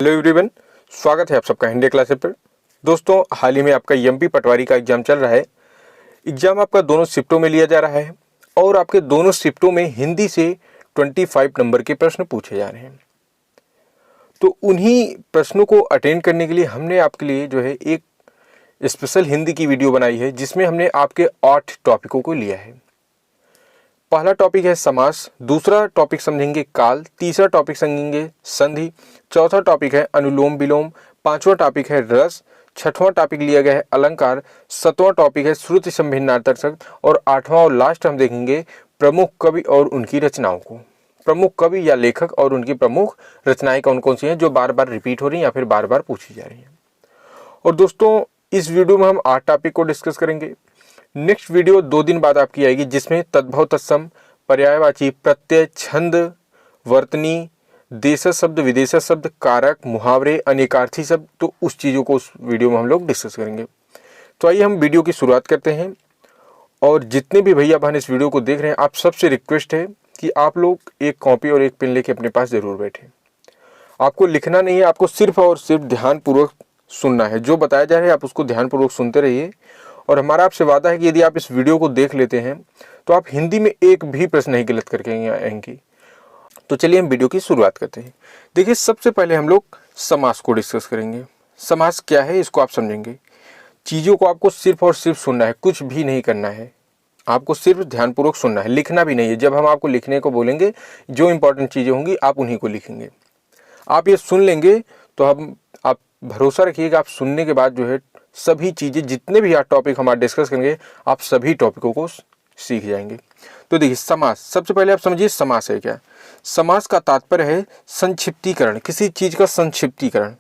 Hello everyone, स्वागत है आप सबका हिंदी क्लासेस पर। दोस्तों, हाल ही में आपका एमपी पटवारी का एग्जाम चल रहा है। एग्जाम आपका दोनों शिफ्टों में लिया जा रहा है और आपके दोनों शिफ्टों में हिंदी से 25 नंबर के प्रश्न पूछे जा रहे हैं। तो उन्हीं प्रश्नों को अटेंड करने के लिए हमने आपके लिए जो है एक स्पेशल हिंदी की वीडियो बनाई है, जिसमें हमने आपके 8 टॉपिकों को लिया है। पहला टॉपिक है समास, दूसरा टॉपिक समझेंगे काल, तीसरा टॉपिक समझेंगे संधि, चौथा टॉपिक है अनुलोम विलोम, पांचवा टॉपिक है रस, छठवां टॉपिक लिया गया है अलंकार, सातवां टॉपिक है श्रुति संभिन्नार्थक शब्द और आठवां और लास्ट हम देखेंगे प्रमुख कवि और उनकी रचनाओं को। प्रमुख कवि या लेखक और उनकी प्रमुख रचनाएं कौन कौन सी हैं जो बार बार रिपीट हो रही हैं या फिर बार बार पूछी जा रही हैं। और दोस्तों, इस वीडियो में हम 8 टॉपिक को डिस्कस करेंगे। नेक्स्ट वीडियो 2 दिन बाद आपकी आएगी, जिसमें तद्भव तत्सम, पर्यायवाची, प्रत्यय, छंद, वर्तनी, देश शब्द, विदेश शब्द, कारक, मुहावरे, अनेकार्थी शब्द, तो उस चीज़ों को उस वीडियो में हम लोग डिस्कस करेंगे। तो आइए हम वीडियो की शुरुआत करते हैं। और जितने भी भैया बहन इस वीडियो को देख रहे हैं, आप सबसे रिक्वेस्ट है कि आप लोग एक कॉपी और एक पेन लेके अपने पास ज़रूर बैठें। आपको लिखना नहीं है, आपको सिर्फ और सिर्फ ध्यानपूर्वक सुनना है। जो बताया जा रहा है आप उसको ध्यानपूर्वक सुनते रहिए। और हमारा आपसे वादा है कि यदि आप इस वीडियो को देख लेते हैं तो आप हिंदी में एक भी प्रश्न नहीं गलत करके आएंगे। तो चलिए हम वीडियो की शुरुआत करते हैं। देखिए, सबसे पहले हम लोग समास को डिस्कस करेंगे। समास क्या है इसको आप समझेंगे। चीज़ों को आपको सिर्फ और सिर्फ सुनना है, कुछ भी नहीं करना है। आपको सिर्फ ध्यानपूर्वक सुनना है, लिखना भी नहीं है। जब हम आपको लिखने को बोलेंगे, जो इंपॉर्टेंट चीज़ें होंगी आप उन्हीं को लिखेंगे। आप ये सुन लेंगे तो आप भरोसा रखिएगा, आप सुनने के बाद जो है सभी चीज़ें, जितने भी टॉपिक हम आज डिस्कस करेंगे, आप सभी टॉपिकों को सीख जाएंगे। तो देखिए, समास, सबसे पहले आप समझिए समास है क्या। समास का तात्पर्य है संक्षिप्तीकरण, किसी चीज़ का संक्षिप्तीकरण।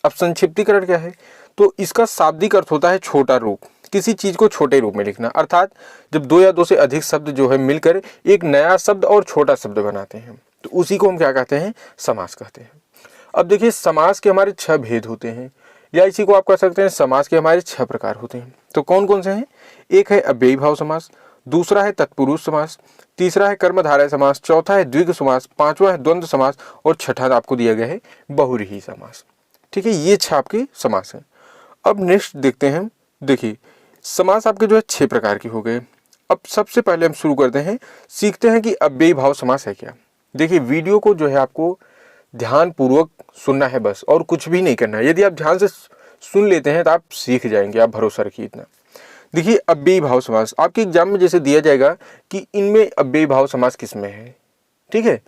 अब संक्षिप्तीकरण क्या है, तो इसका शाब्दिक अर्थ होता है छोटा रूप, किसी चीज़ को छोटे रूप में लिखना। अर्थात जब 2 या 2 से अधिक शब्द जो है मिलकर एक नया शब्द और छोटा शब्द बनाते हैं, तो उसी को हम क्या कहते हैं, समास कहते हैं। अब देखिए, समास के हमारे 6 भेद होते हैं, या इसी को आप कह सकते हैं समास के हमारे 6 प्रकार होते हैं। तो कौन कौन से हैं? एक है अव्ययी भाव समास, दूसरा है तत्पुरुष समास, तीसरा है कर्मधारय समास, चौथा है द्विग समास, पांचवा है द्वंद्व समास और छठा आपको दिया गया है बहुव्रीहि समास। ठीक है, ये 6 आपके समास हैं। अब नेक्स्ट देखते हैं। देखिए, समास आपके जो है 6 प्रकार के हो गए। अब सबसे पहले हम शुरू करते हैं, सीखते हैं कि अव्ययी भाव समास है क्या। देखिए, वीडियो को जो है आपको ध्यानपूर्वक सुनना है बस, और कुछ भी नहीं करना है। यदि आप ध्यान से सुन लेते हैं तो आप सीख जाएंगे, आप भरोसा रखिए इतना। देखिए, अव्ययी भाव समास आपके एग्जाम में जैसे दिया जाएगा कि इनमें अव्ययी भाव समास किसमें है। ठीक है,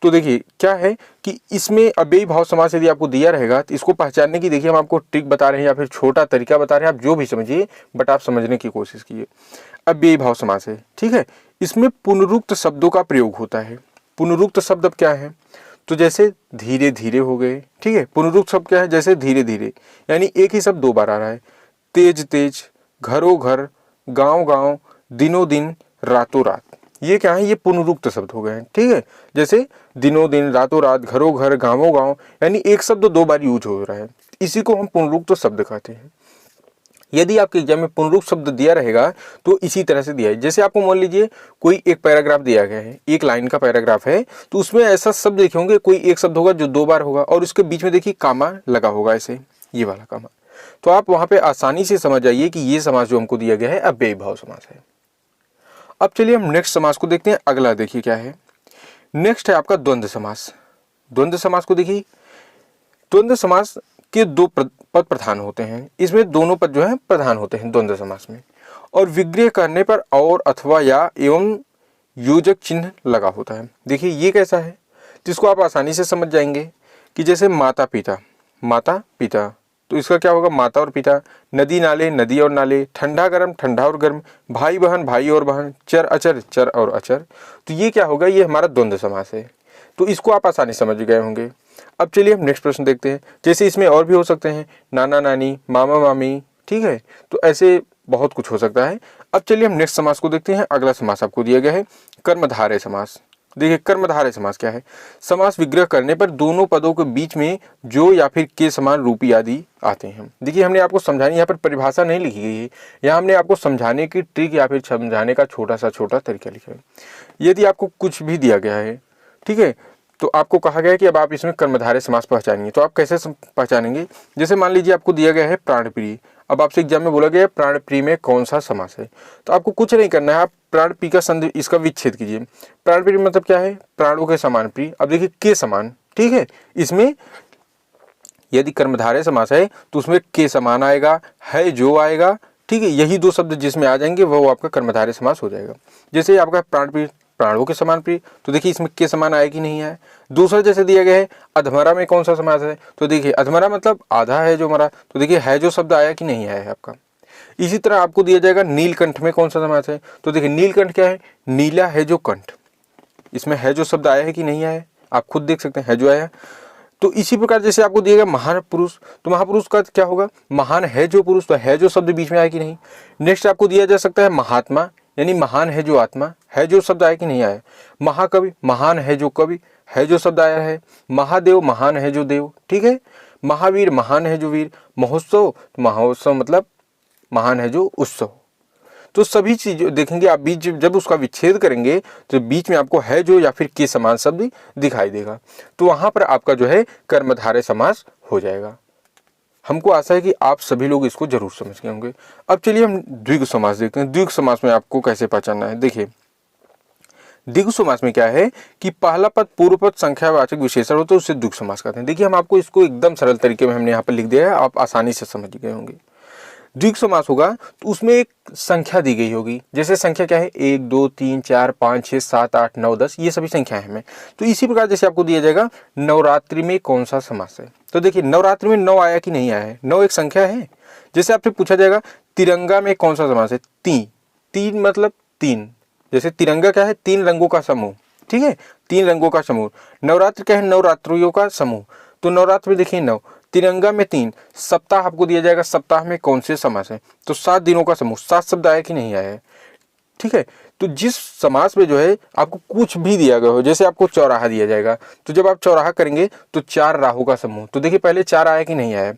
तो देखिए क्या है कि इसमें अव्ययी भाव समास यदि आपको दिया रहेगा तो इसको पहचानने की, देखिए हम आपको ट्रिक बता रहे हैं या फिर छोटा तरीका बता रहे हैं, आप जो भी समझिए, बट आप समझने की कोशिश कीजिए। अव्ययी भाव समास है, ठीक है, इसमें पुनरुक्त शब्दों का प्रयोग होता है। पुनरुक्त शब्द अब क्या है, तो जैसे धीरे धीरे हो गए। ठीक है, पुनरुक्त शब्द क्या है, जैसे धीरे धीरे, यानी एक ही शब्द 2 बार आ रहा है। तेज तेज, घरों घर, गांव गांव, दिनों दिन, रातों रात, ये क्या है, ये पुनरुक्त शब्द हो गए हैं। ठीक है, जैसे दिनों दिन, रातों रात, घरों घर, गांवों गांव, यानी एक शब्द 2 बार यूज हो रहा है, इसी को हम पुनरुक्त शब्द कहते हैं। यदि आपके एग्जाम में पुनरुक्त शब्द दिया रहेगा तो इसी तरह से दिया है। जैसे आपको मान लीजिए कोई एक पैराग्राफ दिया गया है, एक लाइन का पैराग्राफ है, तो उसमें ऐसा शब्द देखे होंगे, कोई एक शब्द होगा जो 2 बार होगा और उसके बीच में देखिए कामा लगा होगा, ऐसे ये वाला कामा। तो आप वहां पे आसानी से समझ जाइए कि ये समास जो हमको दिया गया है अव्ययी भाव समास है। अब चलिए हम नेक्स्ट समास को देखते हैं। अगला देखिए क्या है, नेक्स्ट है आपका द्वंद्व समास। द्वंद्व समास को देखिए, द्वंद्व समास के 2 पद प्रधान होते हैं। इसमें दोनों पद जो है प्रधान होते हैं द्वंद्व समास में, और विग्रह करने पर और, अथवा, या एवं योजक चिन्ह लगा होता है। देखिए ये कैसा है, जिसको आप आसानी से समझ जाएंगे कि जैसे माता पिता, माता पिता, तो इसका क्या होगा, माता और पिता। नदी नाले, नदी और नाले। ठंडा गर्म, ठंडा और गर्म। भाई बहन, भाई और बहन। चर अचर, चर और अचर। तो ये क्या होगा, ये हमारा द्वंद्व समास है। तो इसको आप आसानी समझ गए होंगे। अब चलिए हम नेक्स्ट प्रश्न देखते हैं। जैसे इसमें और भी हो सकते हैं, नाना नानी, मामा मामी। ठीक है, तो ऐसे बहुत कुछ हो सकता है। अब चलिए हम नेक्स्ट समास को देखते हैं। अगला समास आपको दिया गया है कर्मधारय समास। देखिए, कर्मधारय समास क्या है, समास विग्रह करने पर दोनों पदों के बीच में जो या फिर के समान रूपी आदि आते हैं। देखिए, हमने आपको समझाने, यहाँ पर परिभाषा नहीं लिखी गई है, यहाँ हमने आपको समझाने की ट्रिक या फिर समझाने का छोटा तरीका लिखा है। यदि आपको कुछ भी दिया गया है, ठीक है, तो आपको कहा गया है कि अब आप इसमें कर्मधारय समास पहचानेंगे। तो आप कैसे पहचानेंगे? जैसे मान लीजिए आपको दिया गया है प्राणप्रिय, अब आपसे एग्जाम में बोला गया है प्राणप्रिय में कौन सा समास है, तो आपको कुछ नहीं करना है, आप प्राणप्रिय का संधि इसका विच्छेद कीजिए। प्राणप्रिय मतलब क्या है? प्राणों के समान प्रिय। अब देखिए के समान, ठीक है, इसमें यदि कर्मधारय समास है तो उसमें के समान आएगा, है जो आएगा, ठीक है, यही दो शब्द जिसमें आ जाएंगे वो आपका कर्मधारय समास हो जाएगा। जैसे आपका प्राणप्रिय, प्राणों के समान प्रिय, तो देखिए इसमें के समान आए कि नहीं आए। दूसरा जैसे दिया गया है अधमरा में कौन सा समास है, तो देखिए अधमरा मतलब आधा है जो मरा, तो देखिए है जो शब्द आया कि नहीं आया है आपका। इसी तरह आपको दिया जाएगा नीलकंठ में कौन सा समास है, तो देखिए नीलकंठ क्या है? नीला है जो कंठ, इसमें है जो शब्द आया है कि नहीं आया है, आप खुद देख सकते हैं, है जो आया। तो इसी प्रकार जैसे आपको दिया गया महान पुरुष, तो महापुरुष का क्या होगा? महान है जो पुरुष, तो है जो शब्द बीच में आया कि नहीं। नेक्स्ट आपको दिया जा सकता है महात्मा, यानी महान है जो आत्मा, है जो शब्द आया कि नहीं आया। महाकवि, महान है जो कवि, है जो शब्द आया है। महादेव, महान है जो देव, ठीक है। महावीर, महान है जो वीर। महोत्सव, महोत्सव मतलब महान है जो उत्सव। तो सभी चीजें देखेंगे आप, बीच जब उसका विच्छेद करेंगे तो बीच में आपको है जो या फिर के समान शब्द दिखाई देगा, तो वहां पर आपका जो है कर्मधारय समास हो जाएगा। हमको आशा है कि आप सभी लोग इसको जरूर समझ गए होंगे। अब चलिए हम द्विगु समास देखते हैं। द्विगु समास में आपको कैसे पहचानना है, देखिए द्विगु समास में क्या है कि पहला पद पूर्व पद संख्यावाचक विशेषण हो तो उससे द्विगु समास कहते हैं। देखिए हम आपको इसको एकदम सरल तरीके में हमने यहाँ पर लिख दिया है, आप आसानी से समझ गए होंगे। द्विगु समास होगा तो उसमें एक संख्या दी गई होगी, जैसे संख्या क्या है? 1 2 3 4 5 6 7 8 9 10, ये सभी संख्याएं हैं। तो इसी प्रकार जैसे आपको दिया जाएगा नवरात्रि में कौन सा समास है, तो देखिए नवरात्रि में 9 आया कि नहीं आया है, 9 एक संख्या है। जैसे आपसे पूछा जाएगा तिरंगा में कौन सा समास है, तीन मतलब 3, जैसे तिरंगा क्या है? 3 रंगों का समूह, ठीक है, 3 रंगों का समूह। नवरात्रि क्या है? नवरात्रियों का समूह। तो नवरात्रि में देखिए 9, तिरंगा में 3, सप्ताह आपको दिया जाएगा सप्ताह में कौन से समास है, तो 7 दिनों का समूह, 7 शब्द आया कि नहीं आया है, ठीक है। तो जिस समास में जो है आपको कुछ भी दिया गया हो, जैसे आपको चौराहा दिया जाएगा, तो जब आप चौराहा करेंगे तो 4 राहु का समूह, तो देखिए पहले 4 आया कि नहीं आया।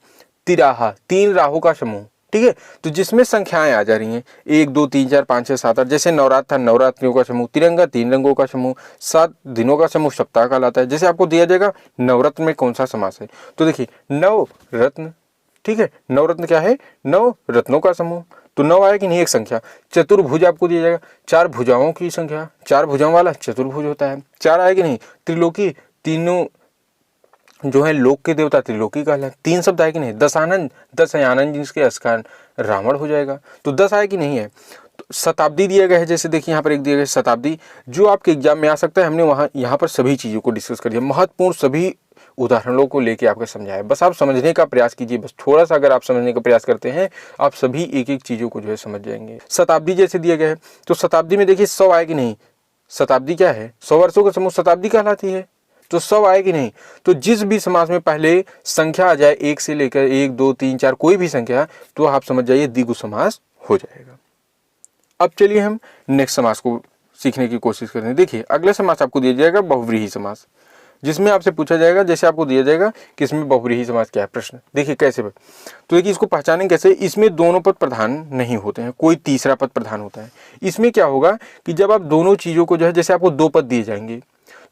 तिराहा, 3 राहु का समूह, ठीक है, तो जिसमें संख्याएं आ जा रही हैं 1 2 3 4 5 6 7 8, जैसे नवरात्र था नवरात्रियों का समूह, तिरंगा 3 रंगों का समूह, 7 दिनों का समूह सप्ताह कहलाता है। जैसे आपको दिया जाएगा नवरत्न में कौन सा समास है, तो देखिए नवरत्न, ठीक है, नवरत्न क्या है? 9 रत्नों का समूह, तो 9 आया कि नहीं एक संख्या। चतुर्भुज आपको दिया जाएगा 4 भुजाओं की संख्या, 4 भुजाओं वाला चतुर्भुज होता है, 4 आया कि नहीं। त्रिलोकी, तीनों जो है लोक के देवता त्रिलोकी कहलाते, 3 शब्द आए कि नहीं। दशानंद, 10 है आनंद जिसके अस्कार रावण हो जाएगा, तो 10 आया कि नहीं है। तो शताब्दी दिया गया है, जैसे देखिए यहाँ पर एक दिया गया है शताब्दी, जो आपके एग्जाम में आ सकता है। हमने यहाँ पर सभी चीज़ों को डिस्कस कर दिया, महत्वपूर्ण सभी उदाहरणों को लेके आपको समझाया। बस आप समझने का प्रयास कीजिए, बस थोड़ा सा अगर आप समझने का प्रयास करते हैं आप सभी एक एक चीज़ों को जो है समझ जाएंगे। शताब्दी जैसे दिया गया है, तो शताब्दी में देखिए 100 आए कि नहीं। शताब्दी क्या है? 100 वर्षों का समूह शताब्दी कहलाती है, तो 100 आए कि नहीं। तो जिस भी समास में पहले संख्या आ जाए 1 से लेकर 1 2 3 4 कोई भी संख्या, तो आप समझ जाइए द्विगु समास हो जाएगा। अब चलिए हम नेक्स्ट समास को सीखने की कोशिश करते हैं। देखिए अगला समास आपको दिया जाएगा बहुव्रीहि समास, जिसमें आपसे पूछा जाएगा, जैसे आपको दिया जाएगा कि इसमें बहुव्रीहि समास क्या है। प्रश्न देखिए कैसे, तो देखिए इसको पहचानें कैसे। इसमें दोनों पद प्रधान नहीं होते हैं, कोई तीसरा पद प्रधान होता है। इसमें क्या होगा कि जब आप दोनों चीज़ों को जो है, जैसे आपको 2 पद दिए जाएंगे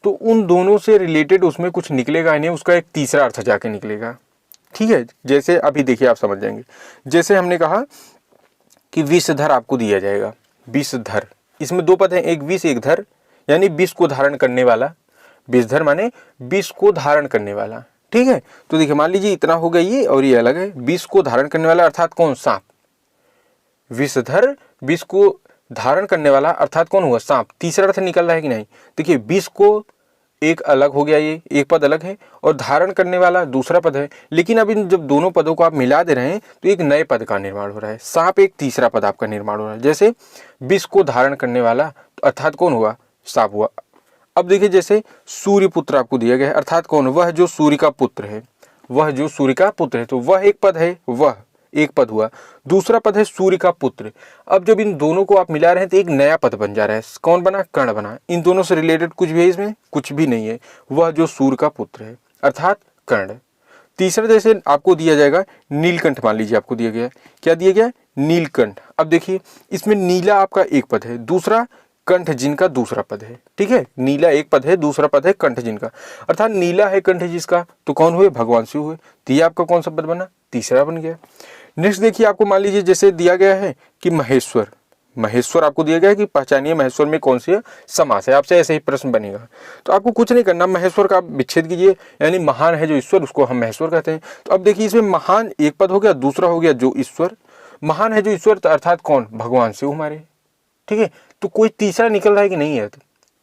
तो उन दोनों से रिलेटेड उसमें कुछ निकलेगा नहीं, उसका एक तीसरा अर्थ जाके निकलेगा, ठीक है। जैसे अभी देखिए आप समझ जाएंगे, जैसे हमने कहा कि विषधर आपको दिया जाएगा, विषधर, इसमें 2 पद हैं, एक विष एक धर, यानी विष को धारण करने वाला। विषधर माने विष को धारण करने वाला, ठीक है। तो देखिए मान लीजिए इतना हो गया ये और ये अलग है, विष को धारण करने वाला अर्थात कौन? सांप। विषधर, विष को धारण करने वाला अर्थात कौन हुआ? सांप। तीसरा अर्थ निकल रहा है कि नहीं। देखिए विष को एक अलग हो गया, ये एक पद अलग है, और धारण करने वाला दूसरा पद है। लेकिन अब इन जब दोनों पदों को आप मिला दे रहे हैं तो एक नए पद का निर्माण हो रहा है। सांप एक तीसरा पद आपका निर्माण हो रहा है। जैसे विष को धारण करने वाला अर्थात कौन हुआ? सांप हुआ। अब देखिए जैसे सूर्यपुत्र आपको दिया गया है, अर्थात कौन? वह जो सूर्य का पुत्र है, वह जो सूर्य का पुत्र है, तो वह एक पद है, वह एक पद हुआ। दूसरा पद है सूर्य का पुत्र। अब जब इन दोनों को आप मिला रहे हैं तो एक नया पद बन जा रहा है। कौन बना? कर्ण बना। इन दोनों से रिलेटेड कुछ भी है इसमें? कुछ भी नहीं है। वह जो सूर्य का पुत्र है अर्थात कर्ण। तीसरा जैसे आपको दिया जाएगा नीलकंठ, मान लीजिए आपको दिया गया, क्या दिया गया? नीलकंठ। अब देखिए इसमें नीला आपका एक पद है, दूसरा कंठ जिनका दूसरा पद है। ठीक है, नीला एक पद है, दूसरा पद है कंठ जिनका, अर्थात नीला है कंठ जिसका, तो कौन हुए? भगवान शिव हुए। तो ये आपका कौन सा पद बना? तीसरा बन गया। नेक्स्ट देखिए, आपको मान लीजिए जैसे दिया गया है कि महेश्वर, महेश्वर आपको दिया गया है कि पहचानिए महेश्वर में कौन सी समास है, आपसे ऐसे ही प्रश्न बनेगा। तो आपको कुछ नहीं करना, महेश्वर का विच्छेद कीजिए, यानी महान है जो ईश्वर उसको हम महेश्वर कहते हैं। तो अब देखिए इसमें महान एक पद हो गया, दूसरा हो गया जो ईश्वर, महान है जो ईश्वर अर्थात कौन? भगवान शिव हमारे। ठीक है, तो कोई तीसरा निकल रहा है कि नहीं है?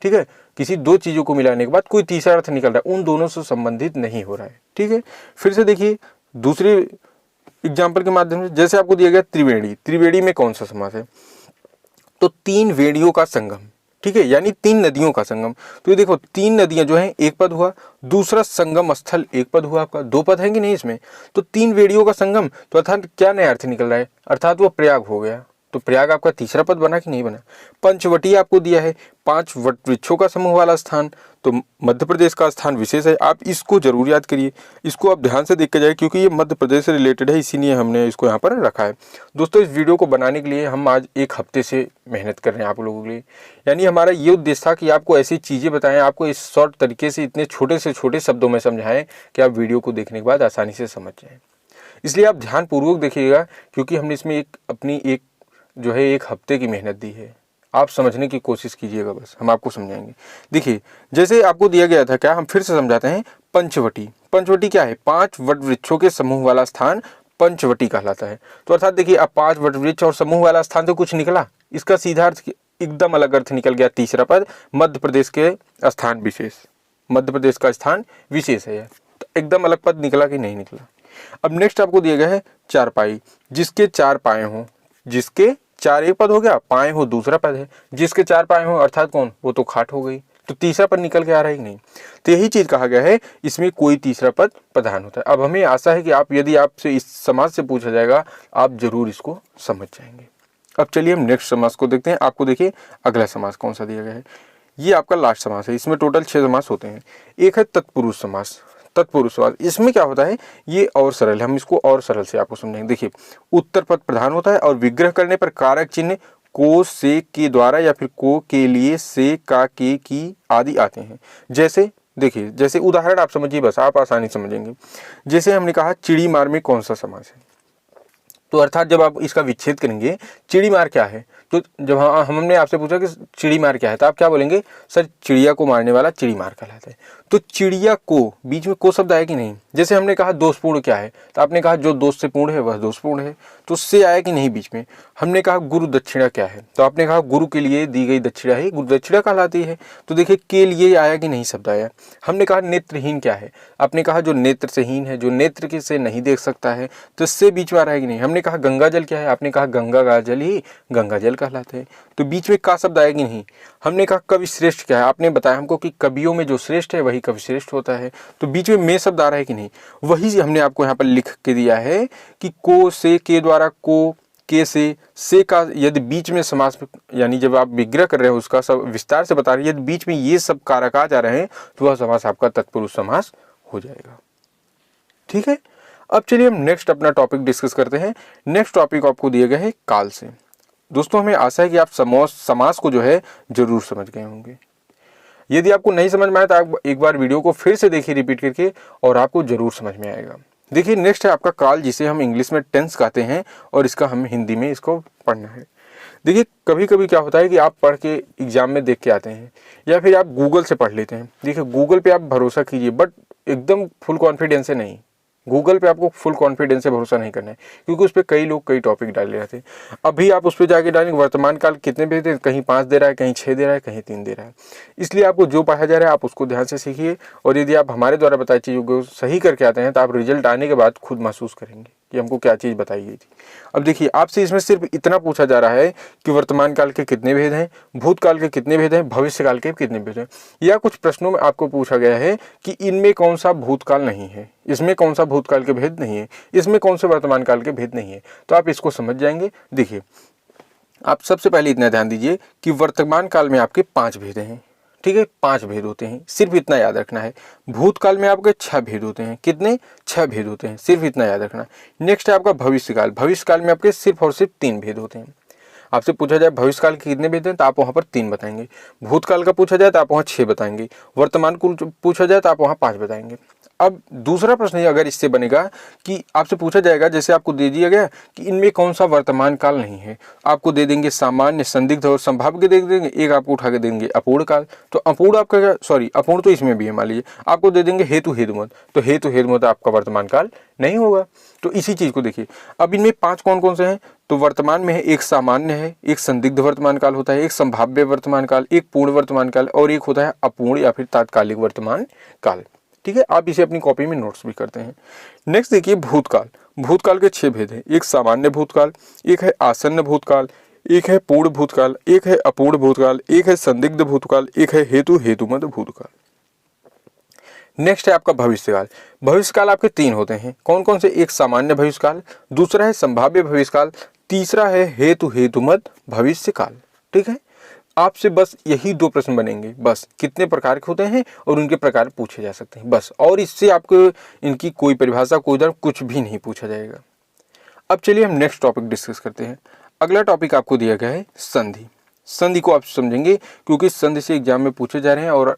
ठीक है, किसी दो चीजों को मिलाने के बाद कोई तीसरा अर्थ निकल रहा है, उन दोनों से संबंधित नहीं हो रहा है। ठीक है, फिर से देखिए दूसरे एग्जाम्पल के माध्यम से, जैसे आपको दिया गया त्रिवेणी, त्रिवेणी में कौन सा समास है? तो तीन वेणियों का संगम। ठीक है, यानी तीन नदियों का संगम। तो ये देखो तीन नदियां जो हैं एक पद हुआ, दूसरा संगम स्थल एक पद हुआ, आपका दो पद है कि नहीं इसमें? तो तीन वेणियों का संगम, तो अर्थात क्या नया अर्थ निकल रहा है? अर्थात वो प्रयाग हो गया। तो प्रयाग आपका तीसरा पद बना कि नहीं बना? पंचवटी आपको दिया है, 5 वट वृक्षों का समूह वाला स्थान, तो मध्य प्रदेश का स्थान विशेष है। आप इसको जरूर याद करिए, इसको आप ध्यान से देख के जाइए, क्योंकि ये मध्य प्रदेश से रिलेटेड है, इसीलिए हमने इसको यहाँ पर रखा है। दोस्तों इस वीडियो को बनाने के लिए हम आज एक हफ्ते से मेहनत कर रहे हैं आप लोगों के लिए, यानी हमारा ये उद्देश्य था कि आपको ऐसी चीज़ें बताएं, आपको इस शॉर्ट तरीके से इतने छोटे से छोटे शब्दों में समझाएं कि आप वीडियो को देखने के बाद आसानी से समझ जाएं। इसलिए आप ध्यानपूर्वक देखिएगा, क्योंकि हमने इसमें एक जो है एक हफ्ते की मेहनत दी है। आप समझने की कोशिश कीजिएगा, बस हम आपको समझाएंगे। देखिए जैसे आपको दिया गया था, क्या हम फिर से समझाते हैं, पंचवटी। पंचवटी क्या है? 5 वट वृक्षों के समूह वाला स्थान पंचवटी कहलाता है। तो अर्थात देखिए अब 5 वट वृक्ष और समूह वाला स्थान तो कुछ निकला, इसका सीधा अर्थ एकदम अलग अर्थ निकल गया। तीसरा पद मध्य प्रदेश के स्थान विशेष, मध्य प्रदेश का स्थान विशेष है, तो एकदम अलग पद निकला कि नहीं निकला? अब नेक्स्ट आपको दिया गया है चारपाई, जिसके 4 पाए हों, जिसके 4 एक पद हो गया, पाए हो दूसरा पद है, जिसके 4 पाए हो अर्थात कौन? वो तो खाट हो गई, तो तीसरा पद निकल के आ रहा है कि नहीं? तो यही चीज कहा गया है, इसमें कोई तीसरा पद प्रधान होता है। अब हमें आशा है कि आप, यदि आपसे इस समास से पूछा जाएगा, आप जरूर इसको समझ जाएंगे। अब चलिए हम नेक्स्ट समास को देखते हैं। आपको देखिए अगला समास कौन सा दिया गया है, ये आपका लास्ट समास है। इसमें टोटल 6 समास होते हैं। एक है तत्पुरुष समास। तत्पुरुष समास, इसमें क्या होता है, ये और सरल है, हम इसको और सरल से आपको समझेंगे। देखिए उत्तर पद प्रधान होता है और विग्रह करने पर कारक चिन्ह को, से, के द्वारा या फिर को, के लिए, से, का, के, की आदि आते हैं। जैसे देखिए, जैसे उदाहरण आप समझिए, बस आप आसानी समझेंगे। जैसे हमने कहा चिड़ी मार में कौन सा समास है, तो अर्थात जब आप इसका विच्छेद करेंगे, चिड़ी मार क्या है, तो जब हमने आपसे पूछा कि चिड़ी मार क्या है, तो आप क्या बोलेंगे? सर चिड़िया को मारने वाला चिड़ी मार कहलाता है। तो चिड़िया को, बीच में को शब्द आया कि नहीं? जैसे हमने कहा दोषपूर्ण क्या है, तो आपने कहा जो दोष से पूर्ण है वह दोषपूर्ण है, तो उससे आया कि नहीं बीच में? हमने कहा गुरु दक्षिणा क्या है, तो आपने कहा गुरु के लिए दी गई दक्षिणा ही गुरु दक्षिणा कहलाती है। तो देखिए के लिए आया कि नहीं शब्द आया। हमने कहा नेत्रहीन क्या है, आपने कहा जो नेत्र से हीन है, जो नेत्र के से नहीं देख सकता है, तो इससे बीच में आ रहा है कि नहीं? हमने कहा गंगा जल क्या है, आपने कहा गंगा का जल ही गंगा जल कहलाते हैं, तो बीच में का शब्द आया कि नहीं? हमने कहा कवि श्रेष्ठ क्या है, आपने बताया हमको कि कवियों में जो श्रेष्ठ है वही कवि श्रेष्ठ होता है, तो बीच में शब्द आ रहा है कि नहीं? वही हमने आपको यहाँ पर लिख के दिया है कि को, से, के द्वारा, को, के, से का यदि बीच में समास, यानी जब आप विग्रह कर रहे हो उसका सब विस्तार से बता रहे हैं, यदि बीच में ये सब कारक आ जा रहे हैं तो वह समास आपका तत्पुरुष समास हो जाएगा। ठीक है, अब चलिए हम नेक्स्ट अपना टॉपिक डिस्कस करते हैं। नेक्स्ट टॉपिक आपको दिया गया है काल से। दोस्तों हमें आशा है कि आप समास को जो है जरूर समझ गए होंगे। यदि आपको नहीं समझ में आया तो आप एक बार वीडियो को फिर से देखिए रिपीट करके, और आपको जरूर समझ में आएगा। देखिए नेक्स्ट है आपका काल, जिसे हम इंग्लिश में टेंस कहते हैं, और इसका हम हिंदी में इसको पढ़ना है। देखिए कभी कभी क्या होता है कि आप पढ़ के एग्जाम में देख के आते हैं, या फिर आप गूगल से पढ़ लेते हैं। देखिए गूगल पे आप भरोसा कीजिए, बट एकदम फुल कॉन्फिडेंस से नहीं। गूगल पे आपको फुल कॉन्फिडेंस से भरोसा नहीं करना है, क्योंकि उस पर कई लोग कई टॉपिक डाल रहे थे। अभी आप उस पर जाके डालेंगे वर्तमान काल कितने भेज दे, कहीं 5 दे रहा है, कहीं 6 दे रहा है, कहीं 3 दे रहा है। इसलिए आपको जो पढ़ा जा रहा है आप उसको ध्यान से सीखिए, और यदि आप हमारे द्वारा बताई चीज़ों को सही करके आते हैं तो आप रिजल्ट आने के बाद खुद महसूस करेंगे कि हमको क्या चीज़ बताई गई थी। अब देखिए आपसे इसमें सिर्फ इतना पूछा जा रहा है कि वर्तमान काल के कितने भेद हैं, भूतकाल के कितने भेद हैं, भविष्य काल के कितने भेद हैं, या कुछ प्रश्नों में आपको पूछा गया है कि इनमें कौन सा भूतकाल नहीं है, इसमें कौन सा भूतकाल के भेद नहीं है, इसमें कौन से वर्तमान काल के भेद नहीं है, तो आप इसको समझ जाएंगे। देखिए आप सबसे पहले इतना ध्यान दीजिए कि वर्तमान काल में आपके 5 भेद हैं। ठीक है, 5 भेद होते हैं, सिर्फ इतना याद रखना है। भूतकाल में आपके 6 भेद होते हैं। कितने? 6 भेद होते हैं, सिर्फ इतना याद रखना। नेक्स्ट है आपका भविष्यकाल। भविष्यकाल में आपके सिर्फ और सिर्फ 3 भेद होते हैं। आपसे पूछा जाए भविष्यकाल के कितने भेद हैं तो आप वहाँ पर 3 बताएंगे। भूतकाल का पूछा जाए तो आप वहाँ 6 बताएंगे। वर्तमान को पूछा जाए तो आप वहाँ 5 बताएंगे। अब दूसरा प्रश्न अगर इससे बनेगा कि आपसे पूछा जाएगा, जैसे आपको दे दिया गया कि इनमें कौन सा वर्तमान काल नहीं है, आपको दे देंगे सामान्य, संदिग्ध और संभाव्य दे देंगे, एक आपको उठा के देंगे अपूर्ण काल। तो अपूर्ण आपका क्या, सॉरी अपूर्ण तो इसमें भी है, मान लीजिए आपको दे देंगे हेतु हेतुमत, तो हेतु हेतुमत आपका वर्तमान काल नहीं होगा। तो इसी चीज को देखिए, अब इनमें 5 कौन कौन से हैं, तो वर्तमान में है, एक सामान्य है, एक संदिग्ध वर्तमान काल होता है, एक संभाव्य वर्तमान काल, एक पूर्ण वर्तमान काल और एक होता है अपूर्ण या फिर तात्कालिक वर्तमान काल। ठीक है, आप इसे अपनी कॉपी में नोट्स भी करते हैं। नेक्स्ट देखिए भूतकाल। भूतकाल के 6 भेद हैं, एक सामान्य भूतकाल, एक है आसन्न भूतकाल, एक है पूर्ण भूतकाल, एक है अपूर्ण भूतकाल, एक है संदिग्ध भूतकाल, एक है हेतु हेतुमत भूतकाल। नेक्स्ट है आपका भविष्यकाल। भविष्यकाल आपके 3 होते हैं, कौन कौन से, एक सामान्य भविष्यकाल, दूसरा है संभाव्य भविष्यकाल, तीसरा है हेतु हेतुमत भविष्यकाल। ठीक है, आपसे बस यही 2 प्रश्न बनेंगे, बस कितने प्रकार के होते हैं और उनके प्रकार पूछे जा सकते हैं, बस। और इससे आपको इनकी कोई परिभाषा, कोई उदाहरण कुछ भी नहीं पूछा जाएगा। अब चलिए हम नेक्स्ट टॉपिक डिस्कस करते हैं। अगला टॉपिक आपको दिया गया है संधि। संधि को आप समझेंगे क्योंकि संधि से एग्जाम में पूछे जा रहे हैं और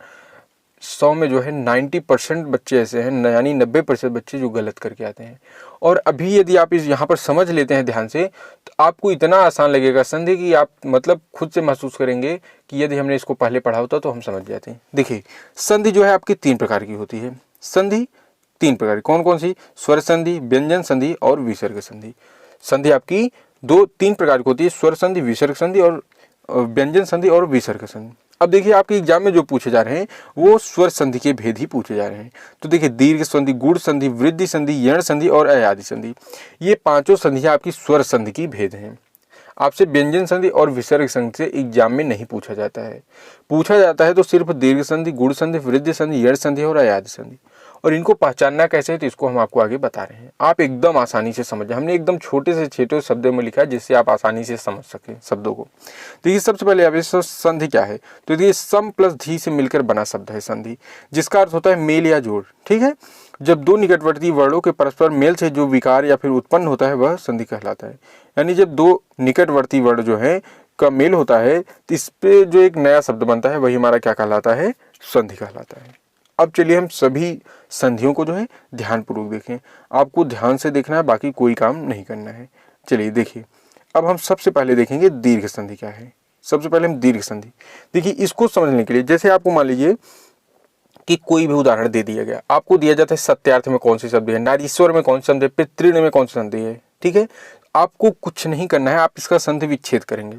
100 में जो है 90% बच्चे ऐसे हैं, यानी 90% बच्चे जो गलत करके आते हैं। और अभी यदि आप इस यहाँ पर समझ लेते हैं ध्यान से तो आपको इतना आसान लगेगा संधि कि आप मतलब खुद से महसूस करेंगे कि यदि हमने इसको पहले पढ़ा होता तो हम समझ जाते हैं। देखिए संधि जो है आपकी 3 प्रकार की होती है। संधि 3 प्रकार की, कौन कौन सी, स्वर संधि, व्यंजन संधि और विसर्ग संधि। संधि आपकी 2-3 प्रकार की होती है, स्वर संधि, विसर्ग संधि और व्यंजन संधि और विसर्ग संधि। अब देखिए आपके एग्जाम में जो पूछे जा रहे हैं वो स्वर संधि के भेद ही पूछे जा रहे हैं। तो देखिए दीर्घ संधि, गुण संधि, वृद्धि संधि, यण संधि और अयादि संधि, ये 5 संधियां आपकी स्वर संधि की भेद हैं। आपसे व्यंजन संधि और विसर्ग संधि से एग्जाम में नहीं पूछा जाता है। पूछा जाता है तो सिर्फ दीर्घ संधि, गुण संधि, वृद्धि संधि, यण संधि और अयादि संधि। और इनको पहचानना कैसे है तो इसको हम आपको आगे बता रहे हैं, आप एकदम आसानी से समझ। हमने एकदम छोटे से छोटे शब्दों में लिखा है जिससे आप आसानी से समझ सकें शब्दों को। देखिए सबसे पहले आप संधि क्या है, तो देखिए सम प्लस धी से मिलकर बना शब्द है संधि, जिसका अर्थ होता है मेल या जोड़। ठीक है, जब 2 निकटवर्ती वर्णों के परस्पर मेल से जो विकार या फिर उत्पन्न होता है वह संधि कहलाता है। यानी जब 2 निकटवर्ती वर्ण जो है का मेल होता है तो इस पे जो एक नया शब्द बनता है वही हमारा क्या कहलाता है, संधि कहलाता है। अब चलिए हम सभी संधियों को जो है ध्यानपूर्वक देखें। आपको ध्यान से देखना है, बाकी कोई काम नहीं करना है। चलिए देखिए, अब हम सबसे पहले देखेंगे दीर्घ संधि क्या है। सबसे पहले हम दीर्घ संधि, देखिए इसको समझने के लिए जैसे आपको मान लीजिए कि कोई भी उदाहरण दे दिया गया, आपको दिया जाता है सत्यार्थ में कौन सी शब्द है, नारीश्वर में कौन सी संधि है, पितृण में कौन सी संधि है। ठीक है, आपको कुछ नहीं करना है, आप इसका संधि विच्छेद करेंगे।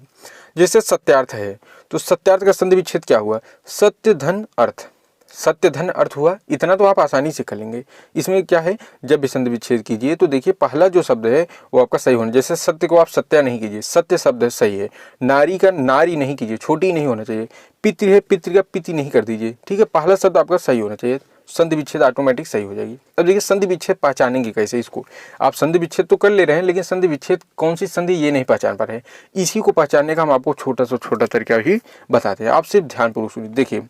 जैसे सत्यार्थ है तो सत्यार्थ का संधि विच्छेद क्या हुआ, सत्य धन अर्थ, सत्य धन अर्थ हुआ, इतना तो आप आसानी से कर लेंगे। इसमें क्या है, जब भी संधि विच्छेद कीजिए तो देखिए पहला जो शब्द है वो आपका सही होना, जैसे सत्य को आप सत्या नहीं कीजिए, सत्य शब्द है सही है। नारी का नारी नहीं कीजिए, छोटी नहीं होना चाहिए। पितृ है, पितृ का पिति नहीं कर दीजिए। ठीक है, पहला शब्द आपका सही होना चाहिए, संधि विच्छेद ऑटोमेटिक सही हो जाएगी। अब देखिए संधि विच्छेद पहचानेंगे कैसे इसको, आप संधि विच्छेद तो कर ले रहे हैं लेकिन संधि विच्छेद कौन सी संधि ये नहीं पहचान पा रहे हैं। इसी को पहचानने का हम आपको छोटा से छोटा तरीका ही बताते हैं, आप सिर्फ ध्यानपूर्वक सुनिए। देखिए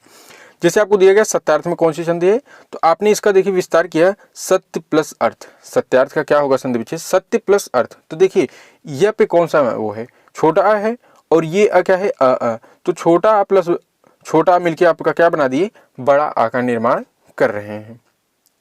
जैसे आपको दिया गया सत्यार्थ में कौन सी संधि है, तो आपने इसका देखिए विस्तार किया, सत्य प्लस अर्थ। सत्यार्थ का क्या होगा संधि विच्छेद, सत्य प्लस अर्थ। तो देखिए यह पे कौन सा वो है, छोटा आ है और ये आ क्या है, अ। तो छोटा आ प्लस छोटा आ मिलके आपका क्या बना दिए, बड़ा आ का निर्माण कर रहे हैं।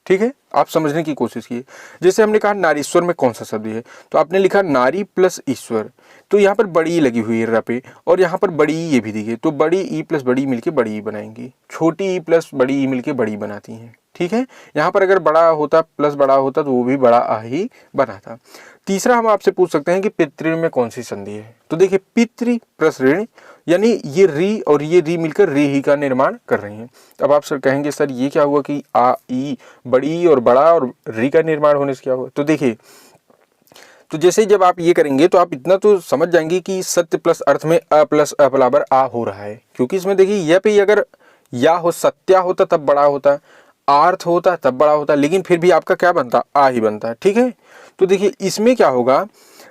ठीक है, आप समझने की कोशिश कीजिए। जैसे हमने कहा नारीश्वर में कौन सा शब्द है, तो आपने लिखा नारी प्लस ईश्वर, तो यहाँ पर बड़ी ई लगी हुई है र पे और यहाँ पर बड़ी ई ये भी दिखे, तो बड़ी ई प्लस बड़ी मिलके बड़ी ई बनाएंगी, छोटी ई प्लस बड़ी ई मिलके बड़ी बनाती हैं। ठीक है, यहाँ पर अगर बड़ा होता प्लस बड़ा होता तो वो भी बड़ा आ ही बना था। तीसरा हम आपसे पूछ सकते हैं कि पितृ में कौन सी संधि है, तो देखिए पितृ प्लस ऋण, यानी ये री और ये री मिलकर री ही का निर्माण कर रही हैं। अब आप सर कहेंगे सर ये क्या हुआ कि आ ई बड़ी और बड़ा और री का निर्माण होने से क्या हुआ, तो देखिए तो जैसे जब आप ये करेंगे तो आप इतना तो समझ जाएंगे कि सत्य प्लस अर्थ में अ प्लस अ बराबर आ हो रहा है, क्योंकि इसमें देखिए यह पे अगर या हो सत्या होता तब बड़ा होता, आर्थ होता तब बड़ा होता, लेकिन फिर भी आपका क्या बनता, आ ही बनता है। ठीक है, तो देखिए इसमें क्या होगा,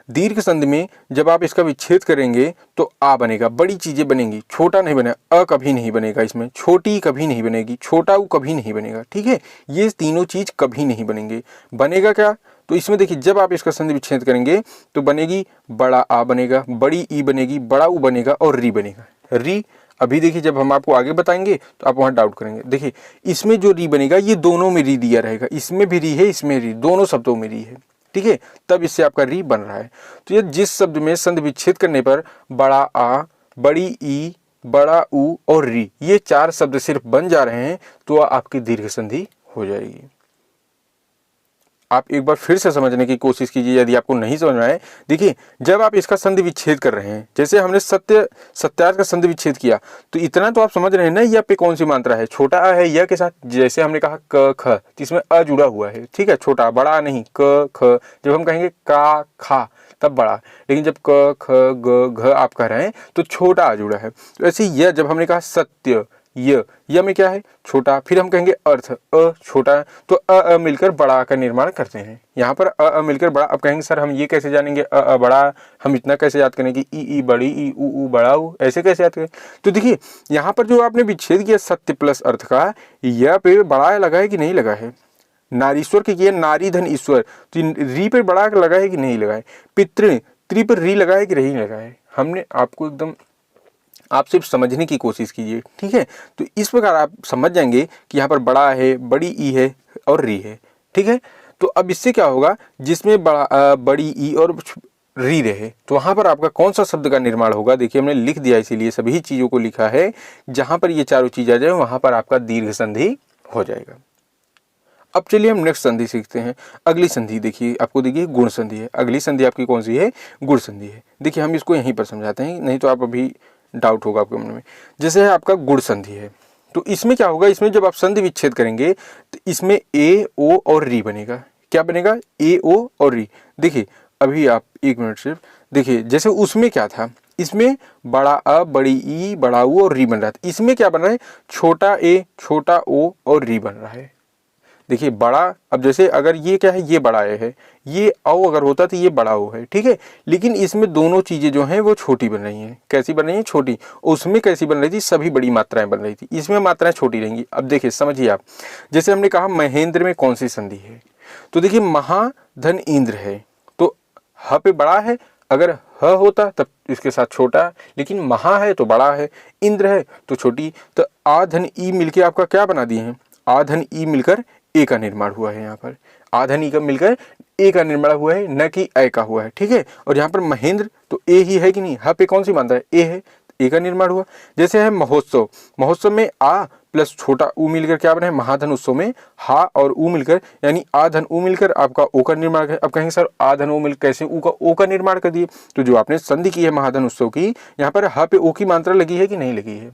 दीर्घ संधि में जब आप इसका विच्छेद करेंगे तो आ बनेगा, बड़ी चीजें बनेंगी, छोटा नहीं बनेगा, अ कभी नहीं बनेगा, इसमें छोटी कभी नहीं बनेगी, छोटा उ कभी नहीं बनेगा। ठीक है, ये तीनों चीज कभी नहीं बनेंगे। बनेगा क्या, तो इसमें देखिए जब आप इसका संधि विच्छेद करेंगे तो बनेगी बड़ा आ बनेगा, बड़ी ई बनेगी, बड़ा ऊ बनेगा और री बनेगा। री अभी देखिए जब हम आपको आगे बताएंगे तो आप वहाँ डाउट करेंगे। देखिए इसमें जो री बनेगा ये दोनों में री दिया रहेगा, इसमें भी री है, इसमें री, दोनों शब्दों में री है, ठीक है, तब इससे आपका री बन रहा है। तो ये जिस शब्द में संधि विच्छेद करने पर बड़ा आ, बड़ी ई, बड़ा ऊ और री ये 4 शब्द सिर्फ बन जा रहे हैं तो आपकी दीर्घ संधि हो जाएगी। आप एक बार फिर से समझने की कोशिश कीजिए यदि आपको नहीं समझ में आए। देखिए जब आप इसका संधि विच्छेद कर रहे हैं, जैसे हमने सत्यार्थ का संधि विच्छेद किया तो इतना तो आप समझ रहे हैं ना, यह पे कौन सी मात्रा है, छोटा आ है यह के साथ। जैसे हमने कहा क ख तो इसमें अ जुड़ा हुआ है, ठीक है, छोटा बड़ा नहीं, क ख। जब हम कहेंगे का खा तब बड़ा, लेकिन जब क ख ग घ आप कह रहे हैं तो छोटा आ जुड़ा है। तो ऐसे यह जब हमने कहा सत्य य में क्या है, छोटा, फिर हम कहेंगे अर्थ अ छोटा है तो अ मिलकर बड़ा का निर्माण करते हैं। यहाँ पर अ मिलकर बड़ा। अब कहेंगे सर हम ये कैसे जानेंगे अ बड़ा, हम इतना कैसे याद करेंगे ई बड़ी, ई ऊ बड़ा ऊ, ऐसे कैसे याद करें। तो देखिए यहाँ पर जो आपने विच्छेद किया सत्य प्लस अर्थ का, यह पे बड़ा लगा है कि नहीं लगा है। नारीश्वर के किया नारी धन ईश्वर, तो री पर बड़ा लगा है कि नहीं लगा है। पितृ त्रि पर री लगा है कि नहीं लगा है। हमने आपको एकदम, आप सिर्फ समझने की कोशिश कीजिए, ठीक है। तो इस प्रकार आप समझ जाएंगे कि यहाँ पर बड़ा है, बड़ी ई है और री है, ठीक है। तो अब इससे क्या होगा, जिसमें बड़ा बड़ी ई और री रहे तो वहाँ पर आपका कौन सा शब्द का निर्माण होगा। देखिए हमने लिख दिया, इसीलिए सभी चीज़ों को लिखा है। जहाँ पर ये चारों चीज़ आ जाए वहाँ पर आपका दीर्घ संधि हो जाएगा। अब चलिए हम नेक्स्ट संधि सीखते हैं। अगली संधि देखिए, आपको देखिए गुण संधि है। अगली संधि आपकी कौन सी है, गुण संधि है। देखिए हम इसको यहीं पर समझाते हैं, नहीं तो आप अभी डाउट होगा आपके मन में। जैसे है आपका गुण संधि है, तो इसमें क्या होगा, इसमें जब आप संधि विच्छेद करेंगे तो इसमें ए ओ और री बनेगा। क्या बनेगा, ए ओ और री। देखिए अभी आप एक मिनट सिर्फ देखिए, जैसे उसमें क्या था, इसमें बड़ा अ, बड़ी ई, बड़ा ऊ और री बन रहा था। इसमें क्या बन रहा है, छोटा ए, छोटा ओ और री बन रहा है। देखिए बड़ा, अब जैसे अगर ये क्या है, ये बड़ा है, ये औ अगर होता तो ये बड़ा ओ है, ठीक है। लेकिन इसमें दोनों चीज़ें जो हैं वो छोटी बन रही हैं। कैसी बन रही हैं, छोटी। उसमें कैसी बन रही थी, सभी बड़ी मात्राएं बन रही थी, इसमें मात्राएं छोटी रहेंगी। अब देखिए समझिए आप, जैसे हमने कहा महेंद्र में कौन सी संधि है, तो देखिए महाधन इंद्र है, तो ह पे बड़ा है, अगर ह होता तब इसके साथ छोटा, लेकिन महा है तो बड़ा है, इंद्र है तो छोटी। तो आ धन ई मिलकर आपका क्या बना दिए हैं, आ धन ई मिलकर ए का निर्माण हुआ है। यहाँ पर आ धन ई का मिलकर ए का निर्माण हुआ है, न कि ए का हुआ है, ठीक है। और यहाँ पर महेंद्र तो ए ही है कि नहीं, हा पे कौन सी मात्रा है, ए है, ए का निर्माण हुआ। जैसे है महोत्सव, महोत्सव में आ प्लस छोटा ऊ मिलकर क्या बना है, महाधन उत्सव में हा और ऊ मिलकर यानी आ धन ऊ मिलकर आपका ओ का निर्माण है। अब कहेंगे सर आ धन ओ मिलकर कैसे ओ का निर्माण कर दिए, तो जो आपने संधि की है महाधन उत्सव की, यहाँ पर हा पे ओ की मात्रा लगी है कि नहीं लगी है,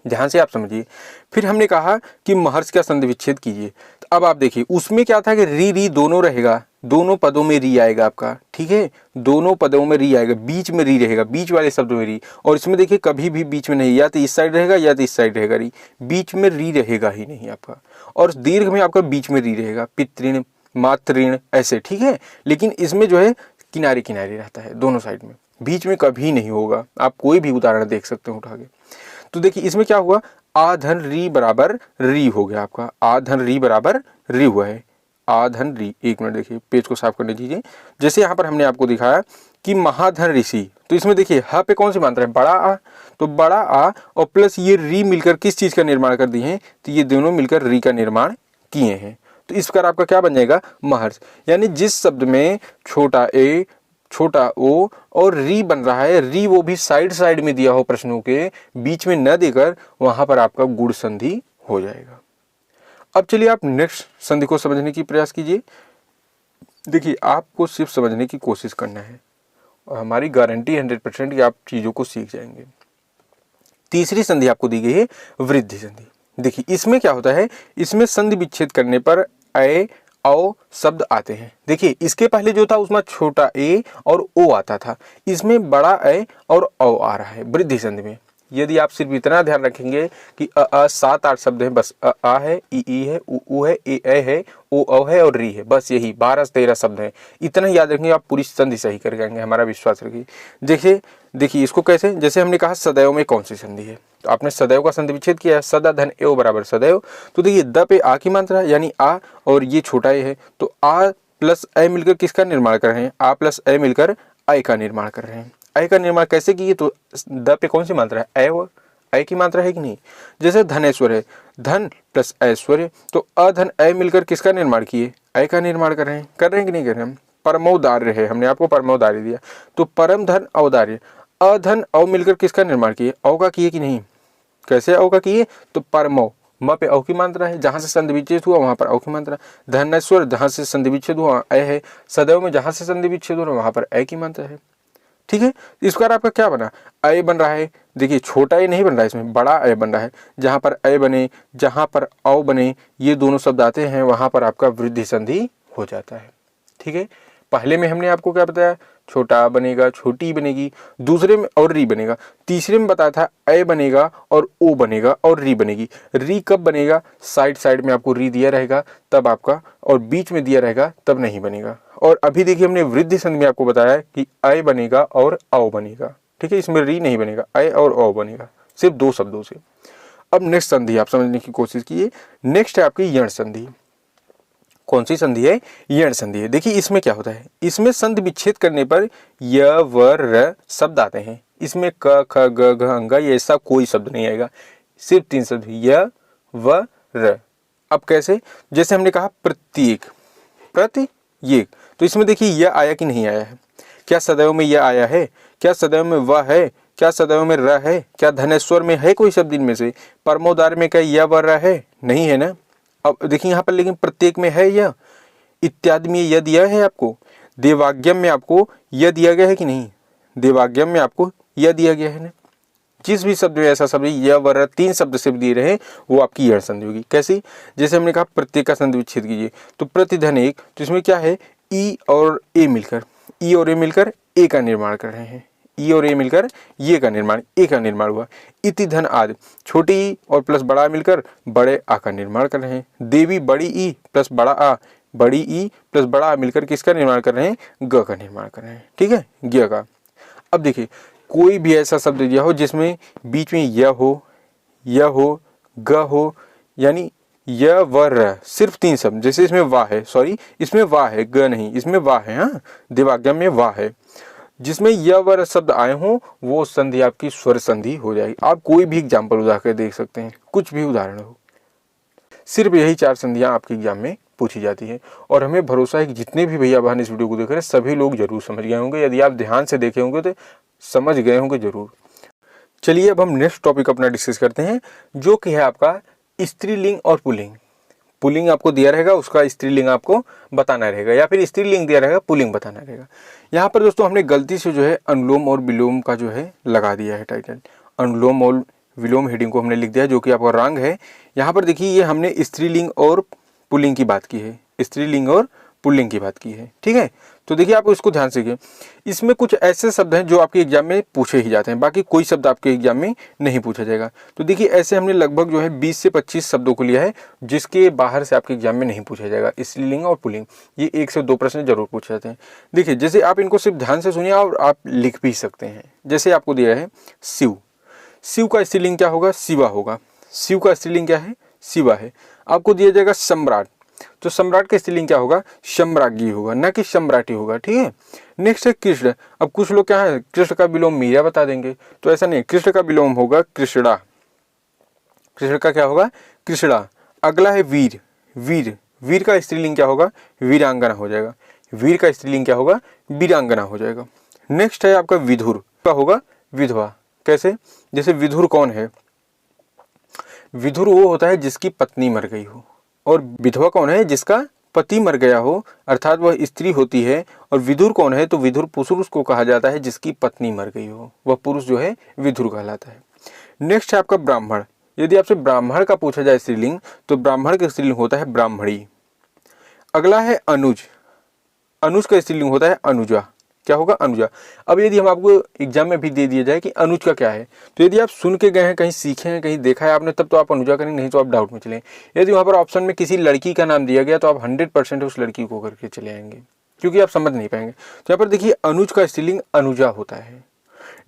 ध्यान से आप समझिए। फिर हमने कहा कि महर्ष का संधि विच्छेद कीजिए, तो अब आप देखिए उसमें क्या था कि री री दोनों रहेगा, दोनों पदों में री आएगा आपका, ठीक है, दोनों पदों में री आएगा, बीच में री रहेगा, बीच वाले शब्द में री। और इसमें देखिए कभी भी बीच में नहीं, या तो इस साइड रहेगा या तो इस साइड रहेगा, री बीच में री रहेगा ही नहीं आपका। और दीर्घ में आपका बीच में री रहेगा, पितृण मातृण ऐसे, ठीक है। लेकिन इसमें जो है किनारे किनारे रहता है, दोनों साइड में, बीच में कभी नहीं होगा। आप कोई भी उदाहरण देख सकते हो उठा के। तो देखिए इसमें क्या हुआ, आ धन री बराबर री हो गया आपका, आ धन री बराबर री हुआ है, आ धन री। एक मिनट देखिए पेज को साफ करने दीजिए। जैसे यहाँ पर हमने आपको दिखाया कि महाधन ऋषि, तो इसमें देखिए ह पे कौन सी मात्रा है, बड़ा आ, तो बड़ा आ और प्लस ये री मिलकर किस चीज का निर्माण कर दिए हैं, तो ये दोनों मिलकर री का निर्माण किए हैं। तो इस प्रकार आपका क्या बन जाएगा, महर्ष। यानी जिस शब्द में छोटा ए, छोटा ओ और री बन रहा है, री वो भी साइड साइड में दिया हो, प्रश्नों के बीच में न देकर, वहां पर आपका गुण संधि हो जाएगा। अब चलिए आप नेक्स्ट संधि को समझने की प्रयास कीजिए। देखिए आपको सिर्फ समझने की कोशिश करना है और हमारी गारंटी 100% कि आप चीजों को सीख जाएंगे। तीसरी संधि आपको दी गई है वृद्धि संधि। देखिए इसमें क्या होता है, इसमें संधि विच्छेद करने पर ए औ शब्द आते हैं। देखिए इसके पहले जो था उसमें छोटा ए और ओ आता था, इसमें बड़ा ए और औ आ रहा है वृद्धि संधि में। यदि आप सिर्फ इतना ध्यान रखेंगे कि 7-8 शब्द हैं, बस आ है, ई है, ऊ है, ए है, ओ है और री है, बस यही 12-13 शब्द हैं। इतना ही याद रखेंगे, आप पूरी संधि सही कर जाएंगे, हमारा विश्वास रखिए। देखिए इसको कैसे, जैसे हमने कहा सदैव में कौन सी संधि है, तो आपने सदैव का संधि विच्छेद किया है, सदा धन एव बराबर सदैव। तो देखिए द पे आ की मात्रा यानी आ और ये छोटा ए है, तो आ प्लस ए मिलकर किसका निर्माण कर रहे हैं, आ प्लस ए मिलकर आई का निर्माण कर रहे हैं। आई का निर्माण कैसे किए, तो द पे कौन सी मात्रा है, आई की मात्रा है कि नहीं। जैसे धनेश्वर है, धन प्लस ऐश्वर्य, तो अधन ए मिलकर किसका निर्माण किए, आई का निर्माण कर रहे हैं कि नहीं कर रहे हैं। परमौदार्य है, हमने आपको परमौदार्य दिया, तो परम धन औदार्य, अधन औ मिलकर किसका निर्माण किए, औ का किए कि नहीं। कैसे औ का किए, तो परमो, म पे औ की मात्रा है, जहां से संधि विच्छेद हुआ वहां पर औ की मात्रा। धनेश्वर, जहां से संधि विच्छेद हुआ ए है, सदैव में जहां से संधि विच्छेद हो रहा वहां पर ए की मात्रा है। ठीक है, इस बार आपका क्या बना, ए बन रहा है। देखिए छोटा ए नहीं बन रहा है, इसमें बड़ा ए बन रहा है। जहां पर ए बने, जहां पर औ बने, ये दोनों शब्द आते हैं वहां पर आपका वृद्धि संधि हो जाता है। ठीक है, पहले में हमने आपको क्या बताया, छोटा बनेगा, छोटी बनेगी, दूसरे में और री बनेगा, तीसरे में बताया था ए बनेगा और ओ बनेगा और री बनेगी। री कब बनेगा, साइड साइड में आपको री दिया रहेगा तब आपका, और बीच में दिया रहेगा तब नहीं बनेगा। और अभी देखिए हमने वृद्धि संधि में आपको बताया कि ए बनेगा और औ बनेगा। ठीक है, इसमें री नहीं बनेगा, ए और औ बनेगा, सिर्फ दो शब्दों से। अब नेक्स्ट संधि आप समझने की कोशिश कीजिए। नेक्स्ट है आपकी यण संधि। कौन सी संधि है, यण संधि है। देखिए इसमें क्या होता है, इसमें संधि विच्छेद करने पर य व र शब्द आते हैं। इसमें क ख ग घ अंग ये ऐसा कोई शब्द नहीं आएगा, सिर्फ 3 शब्द य व र। अब कैसे, जैसे हमने कहा प्रत्येक, प्रत्येक, तो इसमें देखिए यह आया कि नहीं आया है। क्या सदैव में यह आया है, क्या सदैव में वह है, क्या सदैव में र है, क्या धनेश्वर में है कोई शब्द इनमें से। परमोदार में क्या यह व र है, नहीं है ना। अब देखिए यहाँ पर लेकिन प्रत्येक में है यह, इत्यादि में यह दिया है आपको, देवाज्ञम में आपको यह दिया गया है कि नहीं, देवाज्ञम में आपको यह दिया गया है ना। जिस भी शब्द में ऐसा शब्द यह वर 3 शब्द से दिए रहे वो आपकी यण संधि होगी। कैसी, जैसे हमने कहा प्रत्येक का संधि विच्छेद कीजिए, तो प्रतिधन एक, तो इसमें क्या है, ई और ए मिलकर ए का निर्माण कर रहे हैं। ई और ए मिलकर ये का निर्माण, ए का निर्माण हुआ। इति धन आदि, छोटी ई और प्लस बड़ा मिलकर बड़े आ का निर्माण कर रहे हैं। देवी, बड़ी ई प्लस बड़ा आ, बड़ी ई प्लस बड़ा आ मिलकर किसका निर्माण कर रहे हैं, ग का निर्माण कर रहे हैं। ठीक है, ग का। अब देखिए कोई भी ऐसा शब्द दिया हो जिसमें बीच में य हो, ग हो, यानी य व र, सिर्फ 3 शब्द। जैसे इसमें वाह है, सॉरी इसमें वाह है, ग नहीं, इसमें वाह है। हाँ, देवाज्ञम में वाह है। जिसमें य व र शब्द आए हों वो संधि आपकी स्वर संधि हो जाएगी। आप कोई भी एग्जाम्पल उठा कर देख सकते हैं, कुछ भी उदाहरण हो। सिर्फ यही 4 संधियां आपके एग्जाम में पूछी जाती है, और हमें भरोसा है कि जितने भी भैया बहन इस वीडियो को देख रहे हैं सभी लोग जरूर समझ गए होंगे। यदि आप ध्यान से देखे होंगे तो समझ गए होंगे जरूर। चलिए अब हम नेक्स्ट टॉपिक अपना डिस्कस करते हैं, जो कि है आपका स्त्रीलिंग और पुल्लिंग। पुल्लिंग आपको दिया रहेगा, उसका स्त्रीलिंग आपको बताना रहेगा, या फिर स्त्रीलिंग दिया रहेगा, पुल्लिंग बताना रहेगा। यहाँ पर दोस्तों हमने गलती से जो है अनुलोम और विलोम का जो है लगा दिया है टाइटल। अनुलोम और विलोम हेडिंग को हमने लिख दिया, जो कि आपका रंग है। यहाँ पर देखिए ये हमने स्त्रीलिंग और पुल्लिंग की बात की है, स्त्रीलिंग और पुल्लिंग की बात की है। ठीक है, तो देखिए आप इसको ध्यान से, इसमें कुछ ऐसे शब्द हैं जो आपके एग्जाम में पूछे ही जाते हैं, बाकी कोई शब्द आपके एग्जाम में नहीं पूछा जाएगा। तो देखिए ऐसे हमने लगभग जो है 20 से 25 शब्दों को लिया है जिसके बाहर से आपके एग्जाम में नहीं पूछा जाएगा। स्त्रीलिंग और पुल्लिंग ये 1 से 2 प्रश्न जरूर पूछे जाते हैं। देखिए जैसे आप इनको सिर्फ ध्यान से सुनिए और आप लिख भी सकते हैं। जैसे आपको दिया है शिव, शिव का स्त्रीलिंग क्या होगा, शिवा होगा। शिव का स्त्रीलिंग क्या है, शिवा है। आपको दिया जाएगा सम्राट, तो सम्राट का स्त्रीलिंग क्या होगा, सम्राज्ञी होगा, ना कि सम्राटी होगा। ठीक है, नेक्स्ट है कृष्ण। अब कुछ लोग क्या है कृष्ण का विलोम मीरा बता देंगे, तो ऐसा नहीं, कृष्ण का विलोम होगा कृष्णा। कृष्ण का क्या होगा, कृष्णा। अगला है वीर, वीर का स्त्रीलिंग क्या होगा, वीरांगना हो जाएगा। वीर का स्त्रीलिंग क्या होगा, वीरांगना हो जाएगा। नेक्स्ट है आपका विधुर का होगा विधवा। कैसे, जैसे विधुर कौन है, विधुर वो होता है जिसकी पत्नी मर गई हो, और विधवा कौन है, जिसका पति मर गया हो, अर्थात वह स्त्री होती है। और विधुर कौन है, तो विधुर पुरुष को कहा जाता है जिसकी पत्नी मर गई हो, वह पुरुष जो है विधुर कहलाता है। नेक्स्ट है आपका ब्राह्मण। यदि आपसे ब्राह्मण का पूछा जाए स्त्रीलिंग, तो ब्राह्मण का स्त्रीलिंग होता है ब्राह्मणी। अगला है अनुज, अनुज का स्त्रीलिंग होता है अनुजा। क्या होगा, अनुजा। अब यदि हम आपको एग्जाम में भी दे दिया जाए कि अनुज का क्या है, तो यदि आप सुन के गए हैं, कहीं सीखे हैं, कहीं देखा है आपने, तब तो आप अनुजा करेंगे, नहीं तो आप डाउट में चले। यदि वहाँ पर ऑप्शन में किसी लड़की का नाम दिया गया तो आप 100% उस लड़की को करके चले आएंगे, क्योंकि आप समझ नहीं पाएंगे। तो यहाँ पर देखिए अनुज का स्त्रीलिंग अनुजा होता है।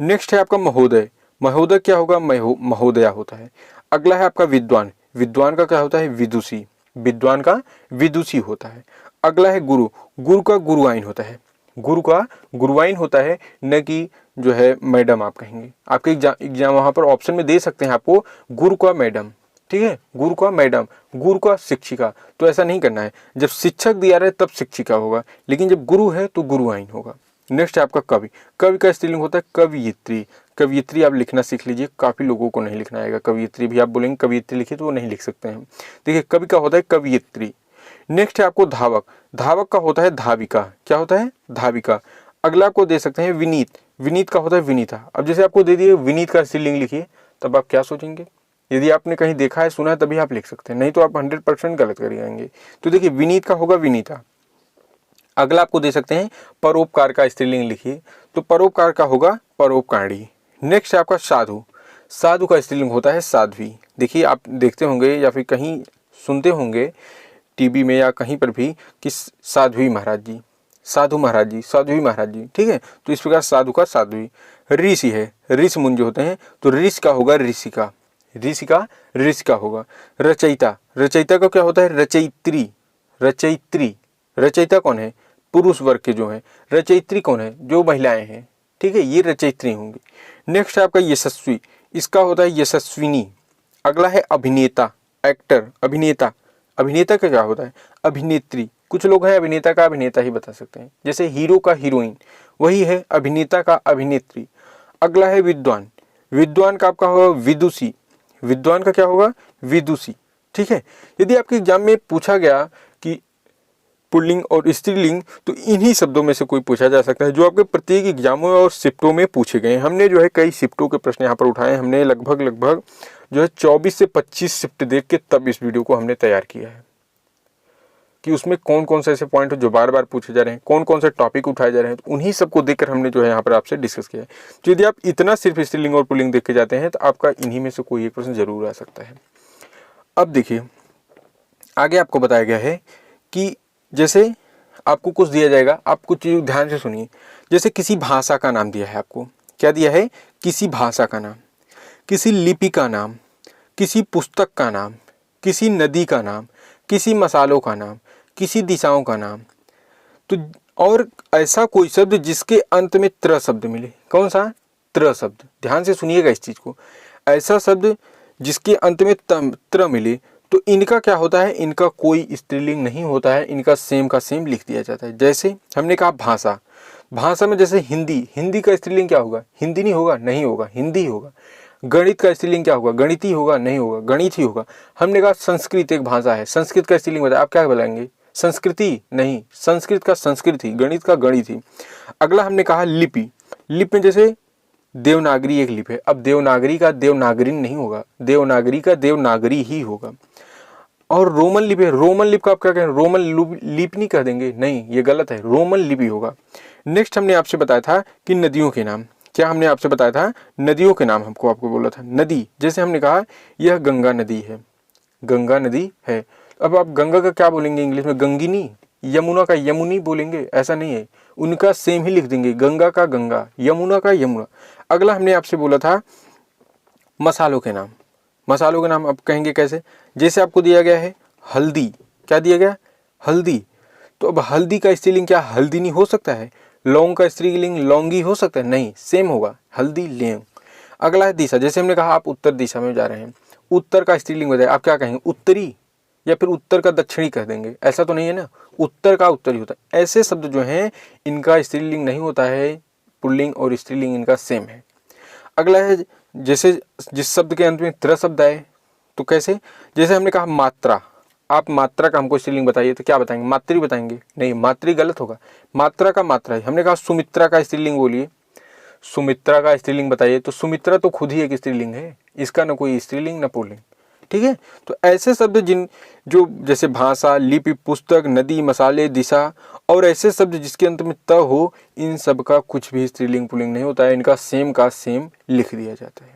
नेक्स्ट है आपका महोदय, महोदय क्या होगा, महोदया होता है। अगला है आपका विद्वान, विद्वान का क्या होता है, विदुषी, विद्वान का विदुषी होता है। अगला है गुरु। गुरु का गुरुआइन होता है, गुरु का गुरुआइन होता है, न कि जो है मैडम आप कहेंगे। आपके एग्जाम वहाँ पर ऑप्शन में दे सकते हैं आपको गुरु का मैडम, ठीक है, गुरु का मैडम, गुरु का शिक्षिका। तो ऐसा नहीं करना है, जब शिक्षक दिया रहे तब शिक्षिका होगा, लेकिन जब गुरु है तो गुरुआइन होगा। नेक्स्ट है आपका कवि। कवि का स्त्रीलिंग होता है कवयित्री। कवयित्री आप लिखना सीख लीजिए, काफ़ी लोगों को नहीं लिखना आएगा। कवयित्री भी आप बोलेंगे कवयित्री लिखिए तो वो नहीं लिख सकते हैं। देखिए कवि का होता है कवयित्री। नेक्स्ट है आपको धावक। धावक का होता है धाविका। क्या होता है? धाविका। अगला को दे सकते हैं विनीत। विनीत का होता है विनीता। अब जैसे आपको दे दिए विनीत का स्त्रीलिंग लिखिए, तब आप क्या सोचेंगे? यदि आपने कहीं देखा है, सुना है, तभी आप लिख सकते हैं, नहीं तो आप 100% गलत कर जाएंगे। तो देखिए विनीत का होगा विनीता। अगला आपको दे सकते हैं परोपकार का स्त्रीलिंग लिखिए, तो परोपकार का होगा परोपकारी। नेक्स्ट है आपका साधु। साधु का स्त्रीलिंग होता है साध्वी। देखिए आप देखते होंगे या फिर कहीं सुनते होंगे टीवी में या कहीं पर भी कि साध्वी महाराज जी, साधु महाराज जी, साध्वी महाराज जी, ठीक है। तो इस प्रकार साधु का साध्वी। ऋषि है, ऋषि मुनि जो होते हैं, तो ऋषि का होगा ऋषिका। ऋषि का ऋषिका होगा। रचयिता, रचयिता का क्या होता है? रचयित्री। रचयित्री, रचयिता कौन है? पुरुष वर्ग के जो हैं। रचयित्री कौन है? जो महिलाएं हैं, ठीक है, ये रचयित्री होंगी। नेक्स्ट है आपका यशस्वी। इसका होता है यशस्विनी। अगला है अभिनेता, एक्टर, अभिनेता। अभिनेता का क्या होता है? अभिनेत्री। कुछ लोग हैं अभिनेता का अभिनेता ही बता सकते हैं, जैसे हीरो का हीरोइन, वही है अभिनेता का अभिनेत्री। अगला है विद्वान। विद्वान का आपका होगा विदुषी। विद्वान का क्या होगा? विदुषी, ठीक है। यदि आपके एग्जाम में पूछा गया कि पुल्लिंग और स्त्रीलिंग, तो इन्हीं शब्दों में से कोई पूछा जा सकता है जो आपके प्रत्येक एग्जामों और शिफ्टों में पूछे गए हैं। हमने जो है कई शिफ्टों के प्रश्न यहाँ पर उठाए। हमने लगभग जो है 24 से 25 शिफ्ट देख के तब इस वीडियो को हमने तैयार किया है कि उसमें कौन कौन से ऐसे पॉइंट जो बार बार पूछे जा रहे हैं, कौन कौन से टॉपिक उठाए जा रहे हैं, तो उन्हीं सबको देखकर हमने जो है यहाँ पर आपसे डिस्कस किया है। तो यदि आप इतना सिर्फ स्त्रीलिंग और पुल्लिंग देख के जाते हैं तो आपका इन्हीं में से कोई एक प्रश्न जरूर आ सकता है। अब देखिए आगे आपको बताया गया है कि जैसे आपको कुछ दिया जाएगा, आप कुछ चीज़ ध्यान से सुनिए। जैसे किसी भाषा का नाम दिया है आपको, क्या दिया है? किसी भाषा का नाम, किसी लिपि का नाम, किसी पुस्तक का नाम, किसी नदी का नाम, किसी मसालों का नाम, किसी दिशाओं का नाम। तो और ऐसा कोई शब्द जिसके अंत में त्र शब्द मिले। कौन सा? त्र शब्द। ध्यान से सुनिएगा इस चीज़ को। ऐसा शब्द जिसके अंत में त्र मिले, तो इनका क्या होता है? इनका कोई स्त्रीलिंग नहीं होता है, इनका सेम का सेम लिख दिया जाता है। जैसे हमने कहा भाषा, भाषा में जैसे हिंदी, हिंदी का स्त्रीलिंग क्या होगा? हिंदी नहीं होगा, नहीं होगा, हिंदी होगा। गणित का स्त्रीलिंग क्या होगा? गणित ही होगा, नहीं होगा, गणित ही होगा। हमने कहा संस्कृत एक भाषा है, संस्कृत का स्त्रीलिंग बताया, आप क्या बोलेंगे? संस्कृति नहीं, संस्कृत का संस्कृत ही, गणित का गणित ही। अगला हमने कहा लिपि। लिपि में जैसे देवनागरी एक लिपि है। अब देवनागरी का देवनागरी नहीं होगा, देवनागरी का देवनागरी ही होगा। और रोमन लिपि है, रोमन लिपि का आप क्या कहें? रोमन लिपि नहीं कह देंगे, नहीं, ये गलत है, रोमन लिपि होगा। नेक्स्ट हमने आपसे बताया था कि नदियों के नाम। क्या हमने आपसे बताया था? नदियों के नाम आपको बोला था। नदी, जैसे हमने कहा यह गंगा नदी है, गंगा नदी है। अब आप गंगा का क्या बोलेंगे इंग्लिश में? गंगिनी। यमुना का यमुनी बोलेंगे, ऐसा नहीं है, उनका सेम ही लिख देंगे, गंगा का गंगा, यमुना का यमुना। अगला हमने आपसे बोला था मसालों के नाम। मसालों के नाम आप कहेंगे कैसे? जैसे आपको दिया गया है हल्दी, क्या दिया गया? हल्दी। तो अब हल्दी का स्त्रीलिंग क्या हल्दी नहीं हो सकता है? लौंग का स्त्रीलिंग लौंगी हो सकता है? नहीं, सेम होगा, हल्दी लेंग। अगला है दिशा। जैसे हमने कहा आप उत्तर दिशा में जा रहे हैं, उत्तर का स्त्रीलिंग बताइए, आप क्या कहेंगे? उत्तरी, या फिर उत्तर का दक्षिणी कह देंगे, ऐसा तो नहीं है ना, उत्तर का उत्तरी होता है। ऐसे शब्द जो हैं इनका स्त्रीलिंग नहीं होता है, पुल्लिंग और स्त्रीलिंग इनका सेम है। अगला है जैसे जिस शब्द के अंत में त्र शब्द आए, तो कैसे? जैसे हमने कहा मात्रा, आप मात्रा का हमको स्त्रीलिंग बताइए, तो क्या बताएंगे? मातृ बताएंगे? नहीं, मातृ गलत होगा, मात्रा का मात्रा है। हमने कहा सुमित्रा का स्त्रीलिंग बोलिए, सुमित्रा का स्त्रीलिंग बताइए, तो सुमित्रा तो खुद ही एक स्त्रीलिंग है, इसका न कोई स्त्रीलिंग न पुल्लिंग, ठीक है। तो ऐसे शब्द जो जैसे भाषा, लिपि, पुस्तक, नदी, मसाले, दिशा और ऐसे शब्द जिसके अंत में त हो, इन सब का कुछ भी स्त्रीलिंग पुल्लिंग नहीं होता है, इनका सेम का सेम लिख दिया जाता है,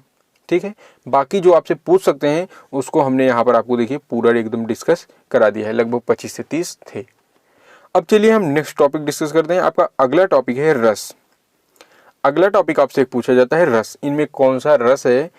ठीक है। बाकी जो आपसे पूछ सकते हैं उसको हमने यहाँ पर आपको देखिए पूरा एकदम डिस्कस करा दिया है, लगभग 25 से 30 थे। अब चलिए हम नेक्स्ट टॉपिक डिस्कस करते हैं। आपका अगला टॉपिक है रस। अगला टॉपिक आपसे पूछा जाता है रस, इनमें कौन सा रस है,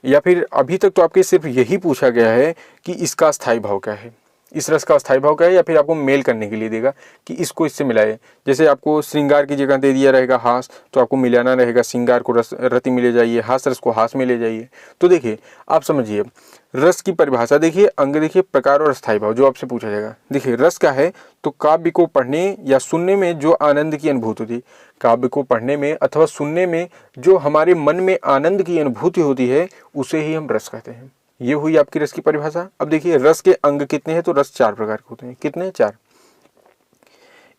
या फिर अभी तक तो आपके सिर्फ यही पूछा गया है कि इसका स्थायी भाव क्या है। इस रस का अस्थायी भाव क्या है, या फिर आपको मेल करने के लिए देगा कि इसको इससे मिलाए। जैसे आपको श्रृंगार की जगह दे दिया रहेगा हास, तो आपको मिलाना रहेगा श्रृंगार को रति में ले जाइए, हास रस को हास में ले जाइए। तो देखिए आप समझिए रस की परिभाषा देखिए, अंग देखिए, प्रकार और अस्थायी भाव जो आपसे पूछा जाएगा। देखिए रस क्या है, तो काव्य को पढ़ने या सुनने में जो आनंद की अनुभूति होती है, काव्य को पढ़ने में अथवा सुनने में जो हमारे मन में आनंद की अनुभूति होती है उसे ही हम रस कहते हैं। ये हुई आपकी रस की परिभाषा। अब देखिए रस के अंग कितने हैं, तो रस 4 प्रकार के होते हैं। कितने हैं? 4।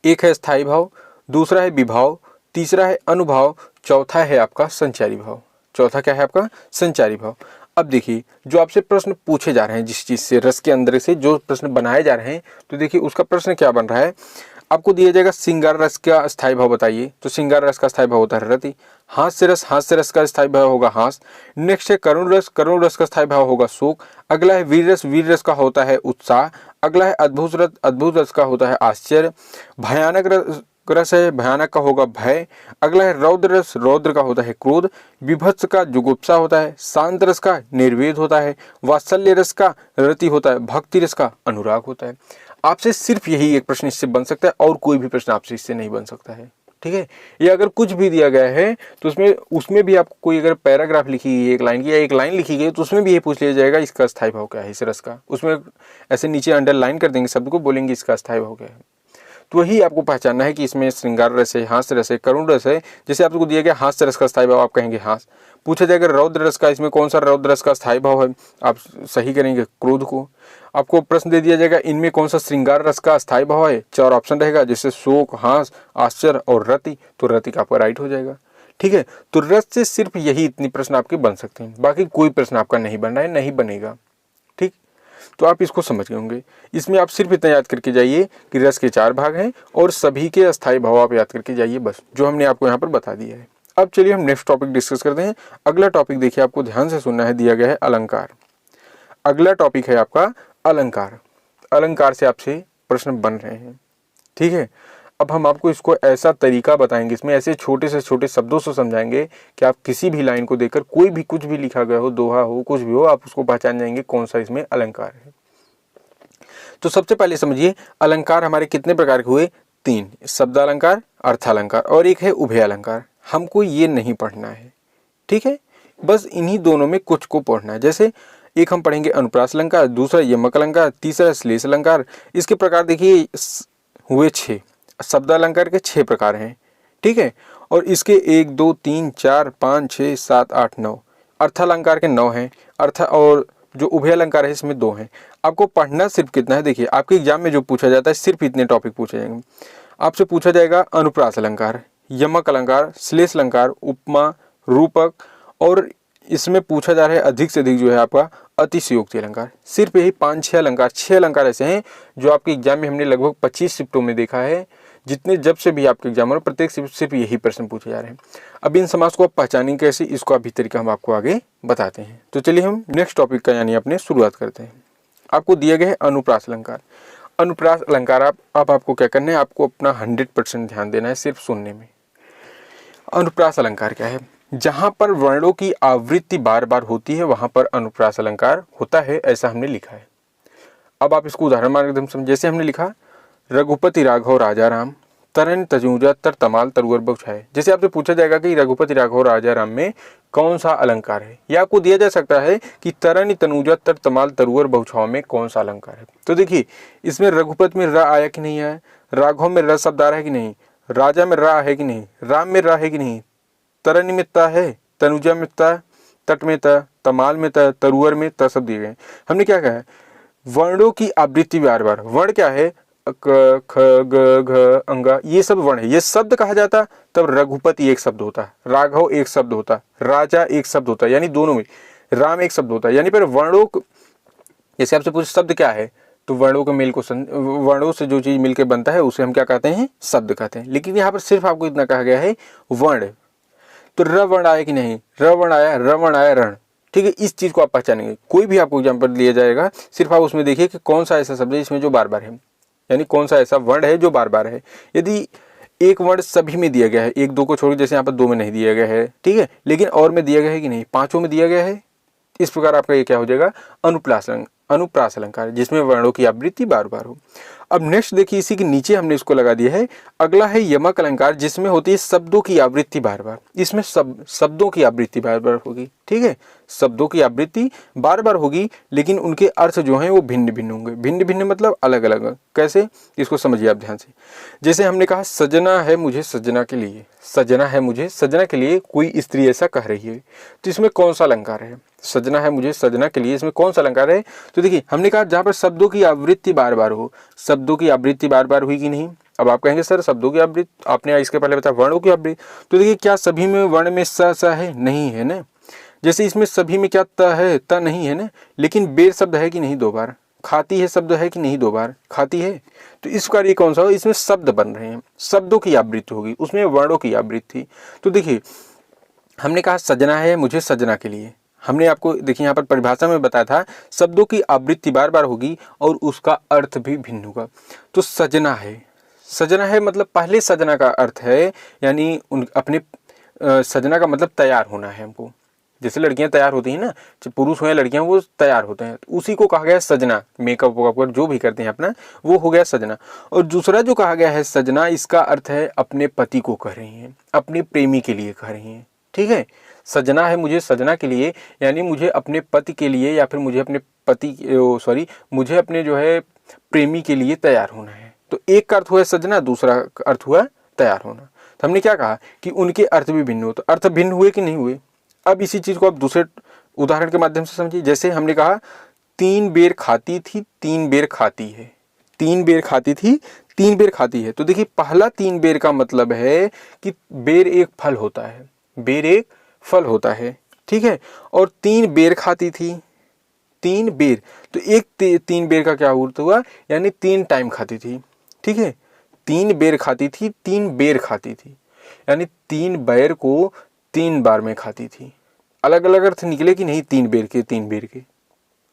एक है स्थायी भाव, दूसरा है विभाव, तीसरा है अनुभाव, चौथा है आपका संचारी भाव। चौथा क्या है आपका? संचारी भाव। अब देखिए जो आपसे प्रश्न पूछे जा रहे हैं, जिस चीज से रस के अंदर से जो प्रश्न बनाए जा रहे हैं, तो देखिए उसका प्रश्न क्या बन रहा है। आपको दिया जाएगा श्रृंगार रस का स्थायी भाव बताइए, तो श्रृंगार रस का स्थायी भाव होता है रति। हास्य रस का स्थायी भाव होगा हास। नेक्स्ट है करुण रस का स्थायी भाव होगा शोक। अगला है वीर रस का होता है उत्साह। अगला है अद्भुत रस का होता है आश्चर्य। भयानक रस है, भयानक का होगा भय। अगला है रौद्र का होता है क्रोध। विभत्स का जुगुप्सा होता है। शांत रस का निर्वेद होता है। वात्सल्य रस का रति होता है। भक्ति रस का अनुराग होता है। आपसे सिर्फ यही एक प्रश्न इससे बन सकता है, और कोई भी प्रश्न आपसे इससे नहीं बन सकता है। ठीक है, ये अगर कुछ भी दिया गया है तो उसमें भी आपको कोई अगर पैराग्राफ लिखी गई है एक लाइन की, या एक लाइन लिखी गई, तो उसमें भी ये पूछ लिया जाएगा इसका स्थायी भाव क्या है, इस रस का। उसमें ऐसे नीचे अंडरलाइन कर देंगे शब्द को, बोलेंगे इसका स्थायी भाव क्या है। तो वही आपको पहचानना है कि इसमें श्रृंगार रस है, हास्य रस है, करुण रस है। जैसे आपको दिया गया हास्य रस का स्थायी भाव, आप कहेंगे हास। पूछा जाएगा रौद्र रस का, इसमें कौन सा रौद्र रस का स्थायी भाव है, आप सही करेंगे क्रोध को। आपको प्रश्न दे दिया जाएगा इनमें कौन सा श्रृंगार रस का स्थायी भाव है, 4 ऑप्शन रहेगा, जैसे शोक, हास, आश्चर्य और रति, तो रति का आपका राइट हो जाएगा। ठीक है, तो रस से सिर्फ यही इतनी प्रश्न आपके बन सकते हैं, बाकी कोई प्रश्न आपका नहीं बन रहा है, नहीं बनेगा। ठीक, तो आप इसको समझ गए होंगे। इसमें आप सिर्फ इतना याद करके जाइए कि रस के 4 भाग हैं और सभी के अस्थायी भाव आप याद करके जाइए, बस जो हमने आपको यहाँ पर बता दिया है। अब चलिए हम नेक्स्ट टॉपिक डिस्कस करते हैं। अगला टॉपिक देखिए, आपको ध्यान से सुनना है, दिया गया है अलंकार। अगला टॉपिक है आपका अलंकार। अलंकार से आपसे प्रश्न बन रहे हैं। ठीक है, अब हम आपको इसको ऐसा तरीका बताएंगे, इसमें ऐसे छोटे से छोटे शब्दों से समझाएंगे कि आप किसी भी लाइन को देखकर, कोई भी कुछ भी लिखा गया हो, दोहा हो, कुछ भी हो, आप उसको पहचान जाएंगे कौन सा इसमें अलंकार है। तो सबसे पहले समझिए अलंकार हमारे कितने प्रकार के हुए? 3, शब्दालंकार, अर्थालंकार और एक है उभय अलंकार। हमको ये नहीं पढ़ना है, ठीक है, बस इन्हीं दोनों में कुछ को पढ़ना है। जैसे एक हम पढ़ेंगे अनुप्रास अलंकार, दूसरा यमक अलंकार, तीसरा श्लेष अलंकार। इसके प्रकार देखिए हुए 6। शब्दालंकार के 6 प्रकार हैं, ठीक है, और इसके 1 2 3 4 5 6 7 8 9। अर्थालंकार के 9 हैं। अर्थ और जो उभय अलंकार है इसमें 2 हैं। आपको पढ़ना सिर्फ कितना है, देखिए आपके एग्जाम में जो पूछा जाता है सिर्फ इतने टॉपिक पूछे जाएंगे। आपसे पूछा जाएगा अनुप्रास अलंकार, यमक अलंकार, श्लेष अलंकार, उपमा, रूपक, और इसमें पूछा जा रहा है अधिक से अधिक जो है आपका अतिशयोक्ति अलंकार। सिर्फ यही 5-6 अलंकार, 6 अलंकार ऐसे हैं जो आपके एग्जाम में हमने लगभग 25 शिफ्टों में देखा है। जितने जब से भी आपके एग्जाम में प्रत्येक सिर्फ यही प्रश्न पूछे जा रहे हैं। अब इन समास को आप पहचानेंगे कैसे, इसको अभी तरीका हम आपको आगे बताते हैं। तो चलिए हम नेक्स्ट टॉपिक का यानी अपने शुरुआत करते हैं। आपको दिया गया है अनुप्रास अलंकार। अनुप्रास अलंकार अब आपको क्या करना है, आपको अपना 100% ध्यान देना है सिर्फ सुनने में। अनुप्रास अलंकार क्या है? जहां पर वर्णों की आवृत्ति बार बार होती है वहां पर अनुप्रास अलंकार होता है, ऐसा हमने लिखा है। अब आप इसको उदाहरण माध्यम से, जैसे हमने लिखा रघुपति राघव राजा राम, तरन तजूजा तर तमाल तरुअर बहुछाए। जैसे आपसे पूछा जाएगा कि रघुपति राघव राजा राम में कौन सा अलंकार है, या आपको दिया जा सकता है कि तरन तनुजा तर तमाल तरुअर बहुछाओ में कौन सा अलंकार है। तो देखिए इसमें रघुपति में र आया कि नहीं आया, राघव में र शब्द आ रहा है कि नहीं, राजा में रा है कि नहीं, राम में रा है कि नहीं, तरन में ता है, तनुजा में ता, तट में ता, तमाल में ता, तरुअर में ता शब्द दिए गए। हमने क्या कहा है, वर्णों की आवृत्ति बार बार। वर्ण क्या है, क ख ग घ अंगा, ये सब वर्ण है। ये शब्द कहा जाता तब रघुपति एक शब्द होता, राघव एक शब्द होता, राजा एक शब्द होता, यानी दोनों में राम एक शब्द होता, यानी पर वर्णों, जैसे आपसे पूछ शब्द क्या है, तो वर्णों के मेल को वर्णों से जो चीज मिलकर बनता है उसे हम क्या कहते हैं, शब्द कहते हैं। लेकिन यहाँ पर सिर्फ आपको इतना कहा गया है वर्ण। तो र वर्ण आया कि नहीं, र वर्ण आया, र वर्ण आया, रण, ठीक है, इस चीज को आप पहचानेंगे। कोई भी आपको एग्जाम्पल दिया जाएगा, सिर्फ आप उसमें देखिए कि कौन सा ऐसा शब्द है इसमें जो बार बार है, यानी कौन सा ऐसा वर्ण है जो बार बार है। यदि एक वर्ण सभी में दिया गया है, 1 2 को छोड़, जैसे यहाँ पर 2 में नहीं दिया गया है, ठीक है, लेकिन और में दिया गया है कि नहीं, 5 में दिया गया है, इस प्रकार आपका ये क्या हो जाएगा, अनुप्रास अनुप्रास अलंकार जिसमें वर्णों की आवृत्ति बार बार हो। अब नेक्स्ट देखिए, इसी के नीचे हमने इसको लगा दिया है, अगला है यमक अलंकार जिसमें होती है शब्दों की आवृत्ति बार बार। इसमें शब्दों की आवृत्ति बार बार होगी, ठीक है, शब्दों की आवृत्ति बार बार होगी, लेकिन उनके अर्थ जो हैं वो भिन्न भिन्न होंगे। भिन्न भिन्न मतलब अलग अलग। कैसे, इसको समझिए आप ध्यान से। जैसे हमने कहा सजना है मुझे सजना के लिए, सजना है मुझे सजना के लिए, कोई स्त्री ऐसा कह रही है, तो इसमें कौन सा अलंकार है? सजना है मुझे सजना के लिए, इसमें कौन सा अलंकार है? तो देखिए हमने कहा जहाँ पर शब्दों की आवृत्ति बार बार हो, शब्दों की आवृत्ति बार बार हुई कि नहीं? अब आप कहेंगे सर शब्दों की आवृत्ति, आपने इसके पहले बताया वर्णों की आवृत्ति, तो देखिए क्या सभी में वर्ण में स है? नहीं है ना। जैसे इसमें सभी में क्या त है? त नहीं है ना। लेकिन बेर शब्द है कि नहीं दो बार? खाती है शब्द है कि नहीं दो बार? खाती है। तो इस कार्य कौन सा हो? इसमें शब्द बन रहे हैं, शब्दों की आवृत्ति होगी, उसमें वर्णों की आवृत्ति। तो देखिए हमने कहा सजना है मुझे सजना के लिए, हमने आपको देखिए यहाँ पर परिभाषा में बताया था शब्दों की आवृत्ति बार बार होगी और उसका अर्थ भी भिन्न होगा। तो सजना है, सजना है मतलब पहले सजना का अर्थ है, यानी अपने सजना का मतलब तैयार होना है हमको। जैसे लड़कियां तैयार होती हैं ना, पुरुष हो या लड़कियां, वो तैयार होते हैं, तो उसी को कहा गया सजना। मेकअप वेकअप जो भी करते हैं अपना, वो हो गया सजना। और दूसरा जो कहा गया है सजना, इसका अर्थ है अपने पति को कह रही हैं, अपने प्रेमी के लिए कह रही हैं, ठीक है। सजना है मुझे सजना के लिए, यानी मुझे अपने पति के लिए या फिर मुझे अपने मुझे अपने जो है प्रेमी के लिए तैयार होना है। तो एक का अर्थ हुआ सजना, दूसरा अर्थ हुआ तैयार होना। तो हमने क्या कहा कि उनके अर्थ भी भिन्न हो, तो अर्थ भिन्न हुए कि नहीं हुए? अब इसी चीज को आप दूसरे उदाहरण के माध्यम से समझिए। जैसे हमने कहा 3 बेर खाती थी 3 बेर खाती है, 3 बेर खाती थी 3 बेर खाती है। तो देखिए पहला 3 बेर का मतलब है कि बेर एक फल होता है, बेर एक फल होता है, ठीक है। और 3 बेर खाती थी, 3 बेर, तो एक 3 बेर का क्या अर्थ हुआ? यानी 3 टाइम खाती थी, ठीक है। 3 बेर खाती थी 3 बेर खाती थी, यानी 3 बेर को 3 बार में खाती थी। अलग अलग अर्थ निकले कि नहीं? 3 बेर के 3 बेर के।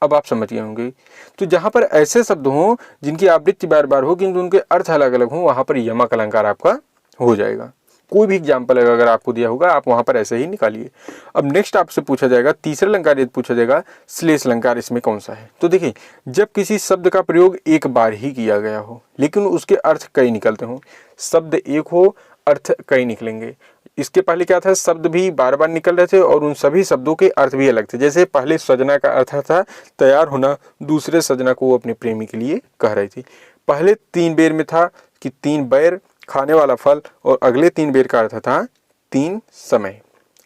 अब आप समझ गए होंगे। तो जहां पर ऐसे शब्द हों जिनकी आवृत्ति बार बार हो किंतु उनके अर्थ अलग अलग हों, वहां पर यमक अलंकार आपका हो जाएगा। कोई भी एग्जाम्पल अगर आपको दिया होगा आप वहां पर ऐसे ही निकालिए। अब नेक्स्ट आपसे पूछा जाएगा, तीसरा अलंकार यदि पूछा जाएगा श्लेष अलंकार, इसमें कौन सा है? तो देखिए जब किसी शब्द का प्रयोग एक बार ही किया गया हो लेकिन उसके अर्थ कई निकलते हों, शब्द एक हो अर्थ कई निकलेंगे। इसके पहले क्या था? शब्द भी बार बार निकल रहे थे और उन सभी शब्दों के अर्थ भी अलग थे। जैसे पहले सजना का अर्थ था तैयार होना, दूसरे सजना को वो अपने प्रेमी के लिए कह रही थी। पहले 3 बेर में था कि 3 बेर खाने वाला फल, और अगले 3 बेर का अर्थ था 3 समय।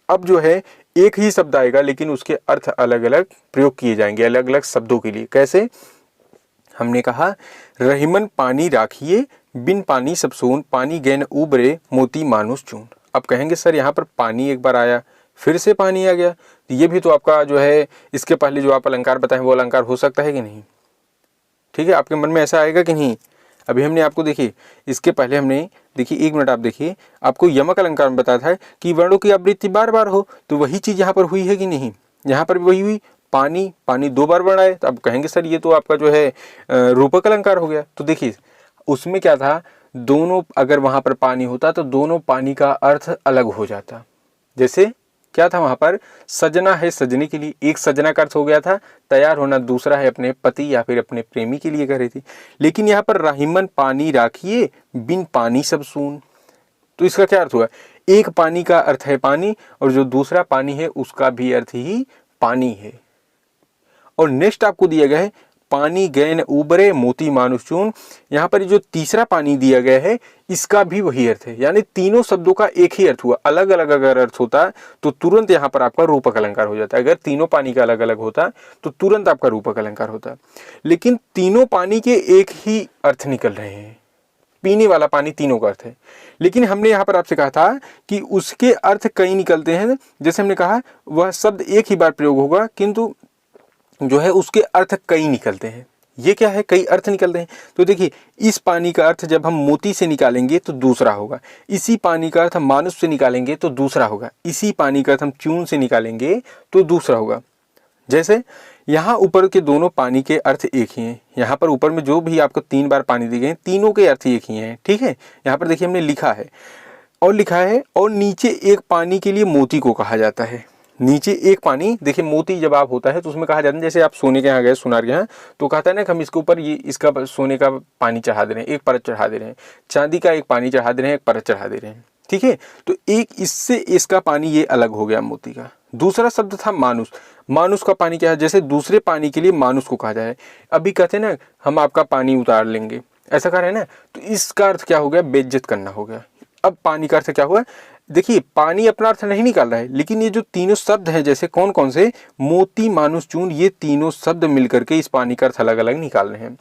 अब जो है एक ही शब्द आएगा लेकिन उसके अर्थ अलग अलग प्रयोग किए जाएंगे, अलग अलग शब्दों के लिए। कैसे? हमने कहा रहीमन पानी राखिए बिन पानी सब सोन, पानी गैन उबरे मोती मानुष चून। अब कहेंगे सर यहाँ पर पानी एक बार आया फिर से पानी आ गया, तो ये भी तो आपका जो है इसके पहले जो आप अलंकार बताएं वो अलंकार हो सकता है कि नहीं? ठीक है, आपके मन में ऐसा आएगा कि नहीं? अभी हमने आपको देखिए इसके पहले हमने देखिए 1 मिनट आप देखिए, आपको यमक अलंकार में बताया था कि वर्णों की आवृत्ति बार बार हो, तो वही चीज यहाँ पर हुई है कि नहीं? यहाँ पर भी वही हुई, पानी पानी 2 बार वर्ण आए। तो अब कहेंगे सर ये तो आपका जो है रूपक अलंकार हो गया। तो देखिए उसमें क्या था, दोनों अगर वहां पर पानी होता तो दोनों पानी का अर्थ अलग हो जाता। जैसे क्या था वहां पर, सजना है सजने के लिए, एक सजना का अर्थ हो गया था तैयार होना, दूसरा है अपने पति या फिर अपने प्रेमी के लिए कह रही थी। लेकिन यहाँ पर रहीमन पानी राखिए बिन पानी सब सून, तो इसका क्या अर्थ हुआ? एक पानी का अर्थ है पानी और जो दूसरा पानी है उसका भी अर्थ ही पानी है। और नेक्स्ट आपको दिया गया है पानी गैन उबरे मोती मानुष चून, यहाँ पर जो तीसरा पानी दिया गया है इसका भी वही अर्थ है, यानी तीनों शब्दों का एक ही अर्थ हुआ। अलग अलग अगर अर्थ होता तो तुरंत यहाँ पर आपका रूपक अलंकार हो जाता। अगर तीनों पानी का अलग अलग होता तो तुरंत आपका रूपक अलंकार होता। लेकिन तीनों पानी के एक ही अर्थ निकल रहे हैं, पीने वाला पानी तीनों का अर्थ है। लेकिन हमने यहाँ पर आपसे कहा था कि उसके अर्थ कई निकलते हैं। जैसे हमने कहा वह शब्द एक ही बार प्रयोग होगा किंतु जो है उसके अर्थ कई निकलते हैं। ये क्या है? कई अर्थ निकलते हैं। तो देखिए इस पानी का अर्थ जब हम मोती से निकालेंगे तो दूसरा होगा, इसी पानी का अर्थ हम मानुष से निकालेंगे तो दूसरा होगा, इसी पानी का अर्थ हम चून से निकालेंगे तो दूसरा होगा। जैसे यहाँ ऊपर के दोनों पानी के अर्थ एक ही हैं, यहाँ पर ऊपर में जो भी आपको 3 बार पानी दिए गए तीनों के अर्थ एक ही हैं, ठीक है। यहाँ पर देखिए हमने लिखा है और नीचे एक पानी के लिए मोती को कहा जाता है। नीचे एक पानी, देखिए मोती जब आप होता है तो उसमें कहा जाता है, जैसे आप सोने के यहाँ गए, सुनार के यहाँ, तो कहता है ना कि हम इसके ऊपर ये इसका सोने का पानी चढ़ा दे रहे हैं, एक परत चढ़ा दे रहे हैं, चांदी का एक पानी चढ़ा दे रहे हैं, एक परत चढ़ा दे रहे हैं, ठीक है। तो एक इससे इसका पानी ये अलग हो गया मोती का। दूसरा शब्द था मानुष। मानुष का पानी क्या है, जैसे दूसरे पानी के लिए मानुष को कहा जाए। अभी कहते हैं ना हम आपका पानी उतार लेंगे, ऐसा कह रहे हैं ना, तो इसका अर्थ क्या हो गया, बेइज्जत करना हो गया। अब पानी का अर्थ क्या हुआ, देखिए पानी अपना अर्थ नहीं निकाल रहा है, लेकिन ये जो तीनों शब्द हैं, जैसे कौन कौन से, मोती, मानुष, चून, ये तीनों शब्द मिलकर के इस पानी का अर्थ अलग अलग निकाल रहे हैं।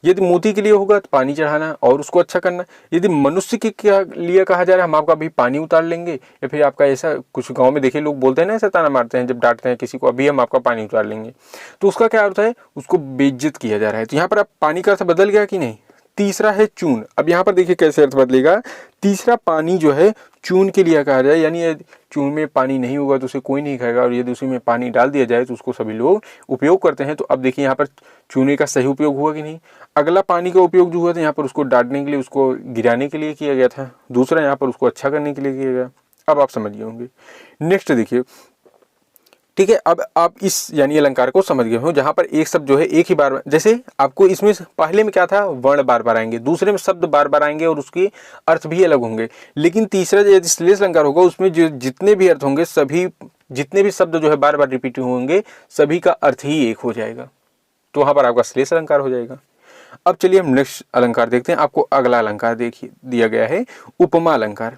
यदि मोती के लिए होगा तो पानी चढ़ाना और उसको अच्छा करना। यदि मनुष्य के क्या लिए कहा जा रहा है, हम आपका भी पानी उतार लेंगे, या फिर आपका ऐसा कुछ गांव में देखिए लोग बोलते हैं ना, ऐसा ताना मारते हैं जब डांटते हैं किसी को, अभी हम आपका पानी उतार लेंगे, तो उसका क्या अर्थ है, उसको बेइज्जत किया जा रहा है। तो यहाँ पर आप पानी का अर्थ बदल गया कि नहीं। तीसरा है चून। अब यहाँ पर देखिए कैसे अर्थ बदलेगा। तीसरा पानी जो है चून के लिए कहा जाए, यानी चून में पानी नहीं होगा तो उसे कोई नहीं खाएगा, और यदि उसी में पानी डाल दिया जाए तो उसको सभी लोग उपयोग करते हैं। तो अब देखिए यहाँ पर चूने का सही उपयोग हुआ कि नहीं। अगला पानी का उपयोग जो हुआ था यहाँ पर उसको डांटने के लिए, उसको गिराने के लिए किया गया था। दूसरा यहाँ पर उसको अच्छा करने के लिए किया गया। अब आप समझ गए होंगे। नेक्स्ट देखिए, ठीक है, अब आप इस यानी अलंकार को समझ गए हो, जहां पर एक शब्द जो है एक ही बार, जैसे आपको इसमें पहले में क्या था, वर्ण बार बार आएंगे, दूसरे में शब्द बार बार आएंगे और उसके अर्थ भी अलग होंगे। लेकिन तीसरा यदि श्लेष अलंकार होगा, उसमें जो जितने भी अर्थ होंगे, सभी जितने भी शब्द जो है बार बार रिपीट होंगे, सभी का अर्थ ही एक हो जाएगा। तो वहां पर आपका श्लेष अलंकार हो जाएगा। अब चलिए हम नेक्स्ट अलंकार देखते हैं। आपको अगला अलंकार देखिए दिया गया है उपमा अलंकार।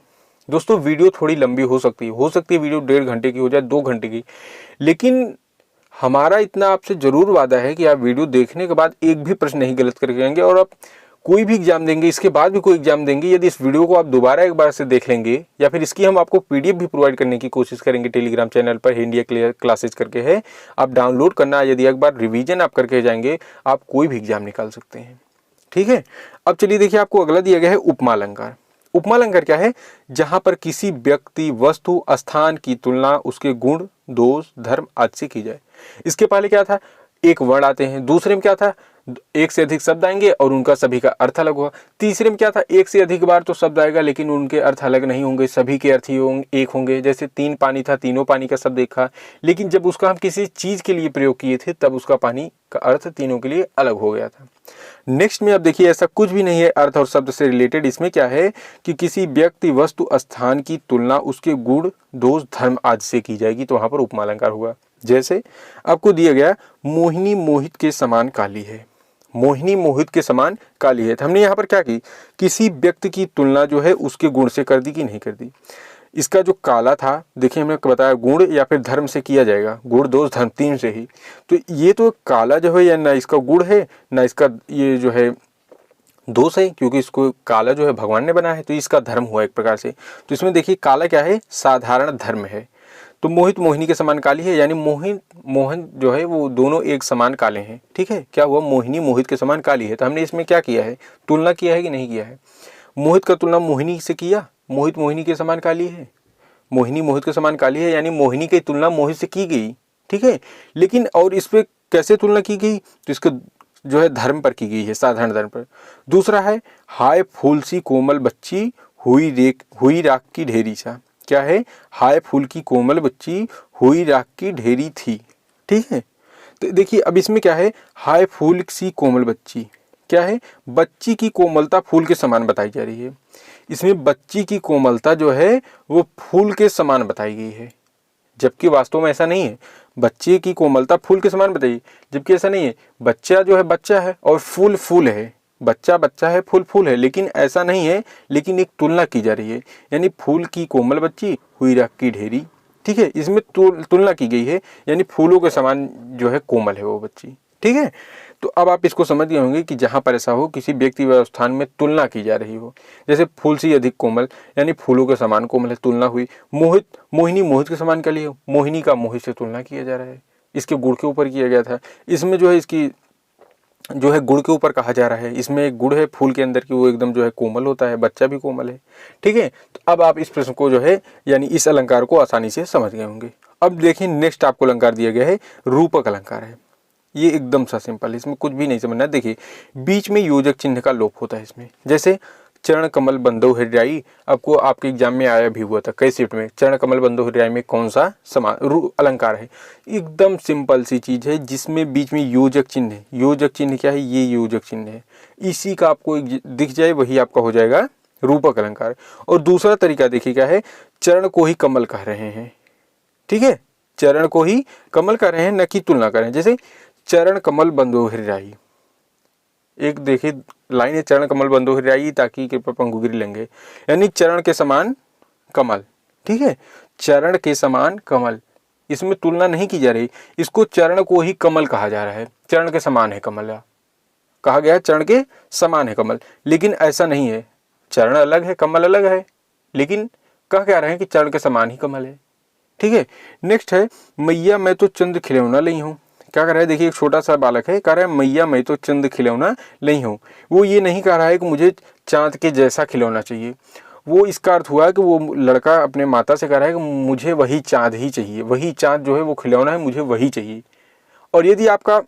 दोस्तों वीडियो थोड़ी लंबी हो सकती है वीडियो 1.5 घंटे की हो जाए, 2 घंटे की, लेकिन हमारा इतना आपसे जरूर वादा है कि आप वीडियो देखने के बाद एक भी प्रश्न नहीं गलत करके आएंगे, और आप कोई भी एग्जाम देंगे, इसके बाद भी कोई एग्जाम देंगे, यदि इस वीडियो को आप दोबारा एक बार से देख लेंगे, या फिर इसकी हम आपको पीडीएफ भी प्रोवाइड करने की कोशिश करेंगे। टेलीग्राम चैनल पर इंडिया क्लासेज करके है, आप डाउनलोड करना, यदि एक बार रिवीजन आप करके जाएंगे, आप कोई भी एग्जाम निकाल सकते हैं, ठीक है। अब चलिए देखिए, आपको अगला दिया गया है उपमा अलंकार। उपमा अलंकार क्या है, जहां पर किसी व्यक्ति, वस्तु, स्थान की तुलना उसके गुण, दोष, धर्म आदि से की जाए। इसके पहले क्या था, एक वर्ण आते हैं, दूसरे में क्या था, एक से अधिक शब्द आएंगे और उनका सभी का अर्थ अलग होगा। तीसरे में क्या था, एक से अधिक बार तो शब्द आएगा लेकिन उनके अर्थ अलग नहीं होंगे, सभी के अर्थ ही एक होंगे। जैसे 3 पानी था, तीनों पानी का शब्द एक था, लेकिन जब उसका हम किसी चीज के लिए प्रयोग किए थे तब उसका पानी का अर्थ तीनों के लिए अलग हो गया था। नेक्स्ट में अब देखिए, ऐसा कुछ भी नहीं है अर्थ और शब्द से रिलेटेड। इसमें क्या है कि किसी व्यक्ति, वस्तु, स्थान की तुलना उसके गुण, दोष, धर्म आदि से की जाएगी, तो वहां पर उपमा अलंकार होगा। जैसे आपको दिया गया, मोहिनी मोहित के समान काली है। मोहिनी मोहित के समान काली है, तो हमने यहाँ पर क्या की, किसी व्यक्ति की तुलना जो है उसके गुण से कर दी कि नहीं कर दी। इसका जो काला था, देखिए हमने बताया गुण या फिर धर्म से किया जाएगा, गुण, दोष, धर्म 3 से ही। तो ये तो काला जो है, या ना इसका गुण है ना इसका ये जो है दोष है, क्योंकि इसको काला जो है भगवान ने बनाया है, तो इसका धर्म हुआ एक प्रकार से। तो इसमें देखिए काला क्या है, साधारण धर्म है। तो मोहित मोहिनी के समान काली है, यानी मोहन जो है वो दोनों एक समान काले हैं, ठीक है। क्या हुआ, मोहिनी मोहित के समान काली है। तो हमने इसमें क्या किया है, तुलना किया है कि नहीं किया है। मोहित का तुलना मोहिनी से किया, मोहित मोहिनी के समान काली है, मोहिनी मोहित के समान काली है, यानी मोहिनी की तुलना मोहित से की गई, ठीक है। लेकिन और इस पे कैसे तुलना की गई, तो इसके जो है धर्म पर की गई है, साधारण धर्म पर। दूसरा है, हाय फूल सी कोमल बच्ची, हुई राख की ढेरी सा। क्या है, हाय फूल की कोमल बच्ची, हुई राख की ढेरी थी, ठीक है। तो देखिए अब इसमें क्या है, हाय फूल सी कोमल बच्ची, क्या है, बच्ची की कोमलता फूल के समान बताई जा रही है। इसमें बच्ची की कोमलता जो है वो फूल के समान बताई गई है, जबकि वास्तव में ऐसा नहीं है। बच्चे की कोमलता फूल के समान बताई, जबकि ऐसा नहीं है। बच्चा जो है बच्चा है और फूल फूल है, बच्चा बच्चा है, फूल फूल है, लेकिन ऐसा नहीं है। लेकिन एक तुलना की जा रही है, यानी फूल की कोमल बच्ची, हुई राख की ढेरी, ठीक है। इसमें तुलना की गई है, यानी फूलों के समान जो है कोमल है वो बच्ची, ठीक है। तो अब आप इसको समझ गए होंगे कि जहां पर ऐसा हो, किसी व्यक्ति व स्थान में तुलना की जा रही हो, जैसे फूल से अधिक कोमल, यानी फूलों के समान कोमल है, तुलना हुई। मोहित, मोहिनी मोहित के समान काली है, मोहिनी का मोहित से तुलना किया जा रहा है, इसके गुण के ऊपर किया गया था। इसमें जो है इसकी जो है गुड़ के ऊपर कहा जा रहा है। इसमें एक गुड़ है फूल के अंदर की, वो एकदम जो है कोमल होता है, बच्चा भी कोमल है, ठीक है। तो अब आप इस प्रश्न को जो है यानी इस अलंकार को आसानी से समझ गए होंगे। अब देखिए नेक्स्ट आपको अलंकार दिया गया है, रूपक अलंकार है। ये एकदम सा सिंपल है, इसमें कुछ भी नहीं समझना है। देखिए बीच में योजक चिन्ह का लोप होता है इसमें, जैसे चरण कमल बंधो हृदयाई, आपको आपके एग्जाम में आया भी हुआ था कई शिफ्ट में। चरण कमल बंधो हृदयाई में कौन सा अलंकार है? एकदम सिंपल सी चीज है, जिसमें बीच में योजक चिन्ह है। योजक चिन्ह क्या है? ये योजक चिन्ह है, इसी का आपको दिख जाए वही आपका हो जाएगा रूपक अलंकार। और दूसरा तरीका देखिए क्या है, चरण को ही कमल कह रहे हैं, ठीक है, चरण को ही कमल कह रहे हैं, न कि तुलना कर रहे हैं। जैसे चरण कमल बंधो हृदयाई, एक देखिए लाइन है, चरण कमल बंधो हृदयाई ताकि कृपा पंगु गिरि लेंगे, यानी चरण के समान कमल, ठीक है, चरण के समान कमल, इसमें तुलना नहीं की जा रही, इसको चरण को ही कमल कहा जा रहा है। चरण के समान है कमल, कहा गया है चरण के समान है कमल, लेकिन ऐसा नहीं है, चरण अलग है कमल अलग है, लेकिन कह क्या रहे हैं कि चरण के समान ही कमल है, ठीक है। नेक्स्ट है मैया मैं तो चंद खिलौना नहीं हूँ। क्या कर रहा है, देखिए एक छोटा सा बालक है, कह रहा है मैया मैं तो चंद खिलौना नहीं हूँ। वो ये नहीं कह रहा है कि मुझे चांद के जैसा खिलौना चाहिए, वो इसका अर्थ हुआ कि वो लड़का अपने माता से कह रहा है कि मुझे वही चांद ही चाहिए, वही चांद जो है वो खिलौना है, मुझे वही चाहिए। और यदि आपका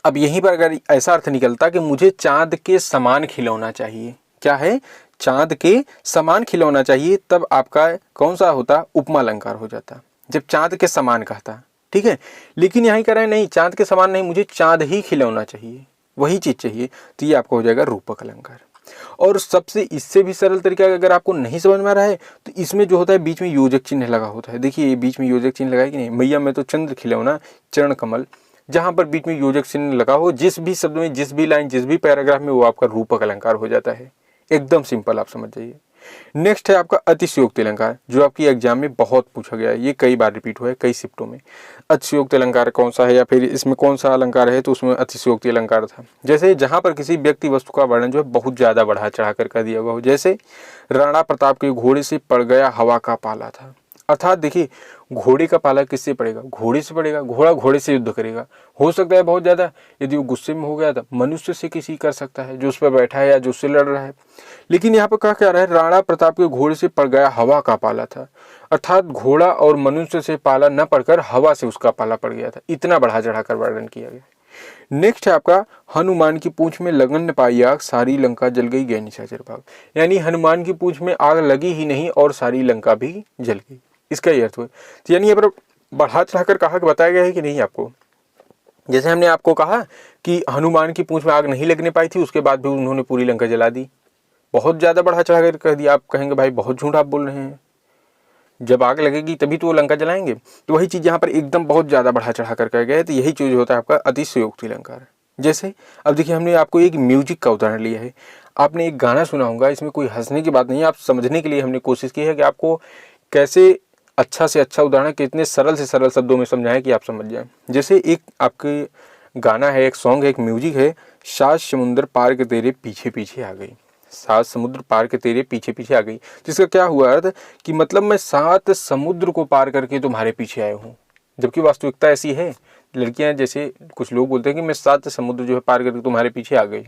अब यहीं पर अगर ऐसा अर्थ निकलता कि मुझे चांद के समान खिलौना चाहिए, क्या है, चांद के समान खिलौना चाहिए, तब आपका कौन सा होता, उपमा अलंकार हो जाता, जब चांद के समान कहता, ठीक है। लेकिन यहीं कह रहे हैं नहीं, चांद के समान नहीं, मुझे चांद ही खिलौना चाहिए, वही चीज चाहिए, तो ये आपको हो जाएगा रूपक अलंकार। और सबसे इससे भी सरल तरीका अगर आपको नहीं समझ में आ रहा है तो इसमें जो होता है बीच में योजक चिन्ह लगा होता है। देखिए ये बीच में योजक चिन्ह लगा है कि नहीं, मैया में तो चंद्र खिलौना चरण कमल, जहां पर बीच में योजक चिन्ह लगा हो, जिस भी शब्द में, जिस भी लाइन, जिस भी पैराग्राफ में, वो आपका रूपक अलंकार हो जाता है। एकदम सिंपल, आप समझ जाइए। नेक्स्ट है आपका अतिशयोक्ति अलंकार, जो आपकी एग्जाम में बहुत पूछा गया है, ये कई बार रिपीट हुआ है कई शिफ्टों में। अतिशयोक्ति अलंकार कौन सा है, या फिर इसमें कौन सा अलंकार है, तो उसमें अतिशयोक्ति अलंकार था। जैसे जहां पर किसी व्यक्ति वस्तु का वर्णन जो है बहुत ज्यादा बढ़ा चढ़ा कर दिया हुआ हो, जैसे राणा प्रताप के घोड़े से पड़ गया हवा का पाला था। अर्थात देखिए घोड़े का पाला किससे पड़ेगा, घोड़े से पड़ेगा, घोड़ा घोड़े से युद्ध करेगा, हो सकता है बहुत ज्यादा, यदि वो गुस्से में हो गया तो मनुष्य से किसी कर सकता है जो उस पर बैठा है या जो उससे लड़ रहा है। लेकिन यहाँ पर कहा क्या रहा है, राणा प्रताप के घोड़े से पड़ गया हवा का पाला था, अर्थात घोड़ा और मनुष्य से पाला न पड़कर हवा से उसका पाला पड़ गया था, इतना बढ़ा चढ़ाकर वर्णन किया गया। नेक्स्ट है आपका हनुमान की पूंछ में लगन न पाई आग, सारी लंका जल गई गए निशाचर भाग, यानी हनुमान की पूंछ में आग लगी ही नहीं और सारी लंका भी जल गई, इसका ये अर्थ हुआ। तो यानी यहाँ पर बढ़ा चढ़ाकर कहा कि बताया गया है कि नहीं आपको, जैसे हमने आपको कहा कि हनुमान की पूंछ में आग नहीं लगने पाई थी, उसके बाद भी उन्होंने पूरी लंका जला दी, बहुत ज्यादा बढ़ा चढ़ाकर कह दिया। आप कहेंगे भाई बहुत झूठ आप बोल रहे हैं, जब आग लगेगी तभी तो वो लंका जलाएंगे, तो वही चीज यहाँ पर एकदम बहुत ज्यादा बढ़ा चढ़ाकर कह गया है, तो यही चीज होता है आपका अतिशयोक्ति अलंकार। जैसे अब देखिए हमने आपको एक म्यूजिक का उदाहरण लिया है, आपने एक गाना सुना होगा, इसमें कोई हंसने की बात नहीं है, आप समझने के लिए हमने कोशिश की है कि आपको कैसे अच्छा से अच्छा उदाहरण कितने सरल से सरल शब्दों में समझाएं कि आप समझ जाएं। जैसे एक आपके गाना है, एक सॉन्ग है, एक म्यूजिक है, सात समुद्र पार के तेरे पीछे पीछे आ गई, सात समुद्र पार के तेरे पीछे पीछे आ गई, जिसका क्या हुआ अर्थ कि मतलब मैं 7 समुद्र को पार करके तुम्हारे पीछे आया हूँ, जबकि वास्तविकता ऐसी है, लड़कियां जैसे कुछ लोग बोलते हैं कि मैं 7 समुद्र जो है पार करके तुम्हारे पीछे आ गई,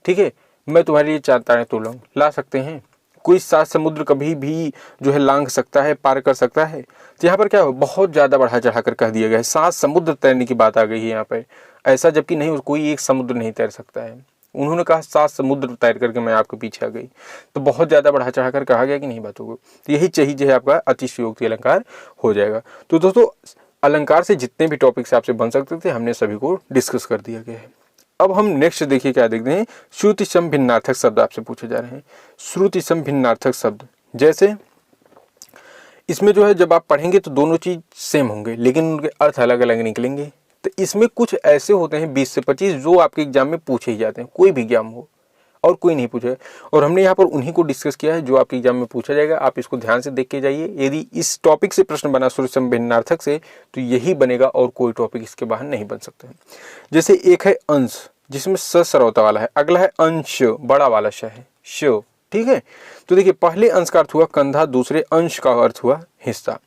ठीक है, मैं तुम्हारे लिए 4 तारे तोड़ ला सकते हैं, कोई 7 समुद्र कभी भी जो है लांघ सकता है, पार कर सकता है। तो यहाँ पर क्या हो, बहुत ज्यादा बढ़ा चढ़ाकर कह दिया गया है, 7 समुद्र तैरने की बात आ गई है यहाँ पर, ऐसा जबकि नहीं, कोई एक समुद्र नहीं तैर सकता है, उन्होंने कहा 7 समुद्र तैर करके मैं आपके पीछे आ गई, तो बहुत ज्यादा बढ़ा चढ़ाकर कहा गया कि नहीं बातों को, तो यही चाहिए है आपका अतिशयोक्ति अलंकार हो जाएगा। तो दोस्तों अलंकार से जितने भी टॉपिक्स आपसे बन सकते थे हमने सभी को डिस्कस कर दिया गया है। अब हम नेक्स्ट देखिए क्या देखते हैं, श्रुति सम भिन्नार्थक शब्द आपसे पूछे जा रहे हैं। श्रुति सम भिन्नार्थक शब्द, जैसे इसमें जो है जब आप पढ़ेंगे तो दोनों चीज सेम होंगे लेकिन उनके अर्थ अलग अलग निकलेंगे। तो इसमें कुछ ऐसे होते हैं 20 से 25 जो आपके एग्जाम में पूछे ही जाते हैं, कोई भी एग्जाम हो और कोई नहीं पूछे, और हमने यहाँ पर उन्हीं को डिस्कस किया है जो आपके एग्जाम में पूछा जाएगा। आप इसको ध्यान से देख के जाइए, यदि इस टॉपिक से प्रश्न बना श्रुति सम भिन्नार्थक से तो यही बनेगा और कोई टॉपिक इसके बाहर नहीं बन सकते हैं। जैसे एक है अंश जिसमें स सरौता वाला है, अगला है अंश बड़ा वाला श है श, ठीक है। तो देखिए पहले अंश का अर्थ हुआ कंधा, दूसरे अंश का अर्थ हुआ हिस्सा।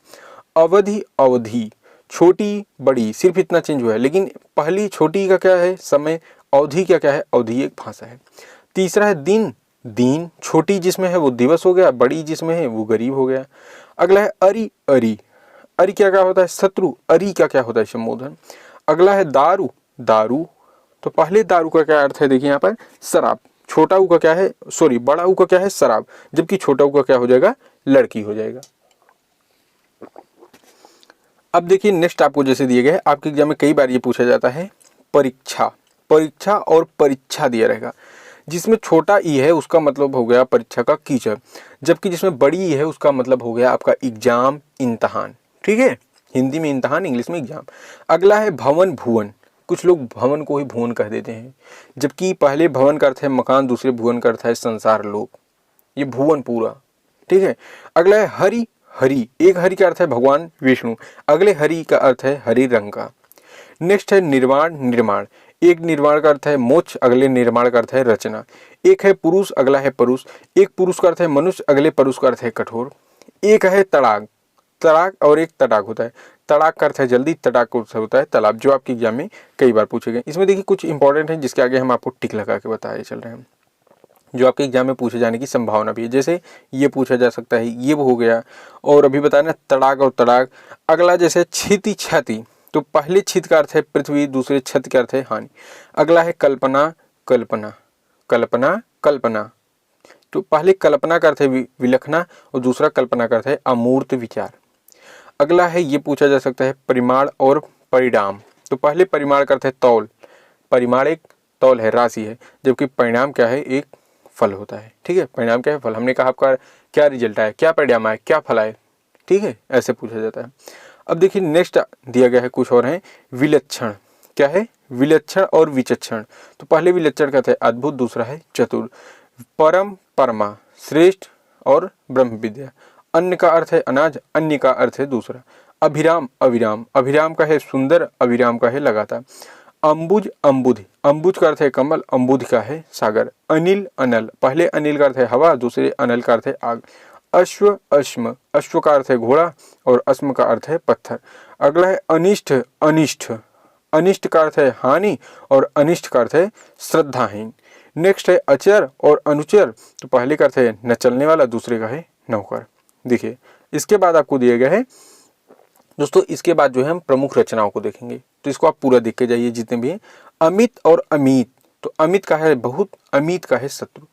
अवधि अवधि, छोटी बड़ी, सिर्फ इतना चेंज हुआ है, लेकिन पहली छोटी का क्या है समय, अवधि का क्या है, अवधि एक भाषा है। तीसरा है दिन, दीन छोटी जिसमें है वो दिवस हो गया, बड़ी जिसमें है वो गरीब हो गया। अगला है अरि, अरि अरि क्या क्या होता है शत्रु, अरि का क्या होता है संबोधन। अगला है दारू, दारू तो पहले दारू का क्या अर्थ है देखिए यहाँ पर शराब, छोटा ऊ का क्या है, सॉरी बड़ा ऊ का क्या है शराब, जबकि छोटा ऊ का क्या हो जाएगा लड़की हो जाएगा। अब देखिए नेक्स्ट आपको जैसे दिए गए, आपके एग्जाम में कई बार ये पूछा जाता है परीक्षा, परीक्षा और परीक्षा दिया रहेगा। जिसमें छोटा ई है उसका मतलब हो गया परीक्षा का कीचड़, जबकि जिसमें बड़ी ई है उसका मतलब हो गया आपका एग्जाम, इम्तहान। ठीक है, हिंदी में इम्तहान, इंग्लिश में एग्जाम। अगला है भवन भुवन, कुछ लोग भवन को ही भुवन कह देते हैं, जबकि पहले भवन का अर्थ है मकान, दूसरे भुवन का अर्थ है संसार लोक, ये भुवन पूरा। ठीक है, अगला है हरि, हरि एक हरि का अर्थ है भगवान विष्णु, अगले हरि का अर्थ है हरि रंग का। नेक्स्ट है निर्माण, निर्माण एक निर्माण का अर्थ है मोक्ष, अगले निर्माण का अर्थ है रचना। एक है पुरुष, अगला है परुष, एक पुरुष का अर्थ है मनुष्य, अगले परुष का अर्थ है कठोर। एक है तड़ाक, तड़ाक और एक तटाक होता है, तड़ाक का अर्थ है जल्दी, तटाक का अर्थ होता है तालाब, जो आपके एग्जाम में कई बार पूछे गए। इसमें देखिए कुछ इंपॉर्टेंट है जिसके आगे हम आपको टिक लगा के बताए चल रहे हैं, जो आपके एग्जाम में पूछे जाने की संभावना भी है। जैसे ये पूछा जा सकता है, ये हो गया, और अभी बताया ना तड़ाक और तड़ाक। अगला जैसे क्षिति, क्षति, तो पहले छित का अर्थ है पृथ्वी, दूसरे छत का अर्थ है हानि। अगला है कल्पना, कल्पना, कल्पना कल्पना, तो पहले कल्पना का अर्थ है विलखना और दूसरा कल्पना का अर्थ है अमूर्त विचार। अगला है ये पूछा जा सकता है परिमाण और परिणाम, तो पहले परिमाण का अर्थ है तौल, परिमाण एक तौल है, राशि है, जबकि परिणाम क्या है एक फल होता है। ठीक है, परिणाम क्या है फल, हमने कहा आपका क्या रिजल्ट आया, क्या परिणाम आया, क्या फल आए। ठीक है, ऐसे पूछा जाता है। अब देखिए नेक्स्ट दिया गया है कुछ और है विलक्षण, क्या है विलक्षण और विचक्षण, तो पहले विलक्षण का है अद्भुत, दूसरा है चतुर। परम, परमा, श्रेष्ठ और ब्रह्म विद्या। अन्न का अर्थ है अनाज, अन्य का अर्थ है दूसरा। अभिराम, अविराम, अभिराम का है सुंदर, अविराम का है लगातार। अम्बुज, अम्बुध, अम्बुज का अर्थ है कमल, अम्बुध का है सागर। अनिल, अनल, पहले अनिल का अर्थ है हवा, दूसरे अनल का अर्थ है आग। अश्व, अश्म, अश्व का अर्थ है घोड़ा और अश्म का अर्थ है पत्थर। अगला है अनिष्ट, अनिष्ट, अनिष्ट का अर्थ है हानि और अनिष्ट का अर्थ है श्रद्धाहीन। नेक्स्ट है अचर और अनुचर, तो पहले का अर्थ है न चलने वाला, दूसरे का है नौकर। देखिए इसके बाद आपको दिया गया है दोस्तों, इसके बाद जो है हम प्रमुख रचनाओं को देखेंगे, तो इसको आप पूरा देख के जाइए जितने भी हैं। अमित और अमित, तो अमित का है बहुत, अमित का है शत्रु।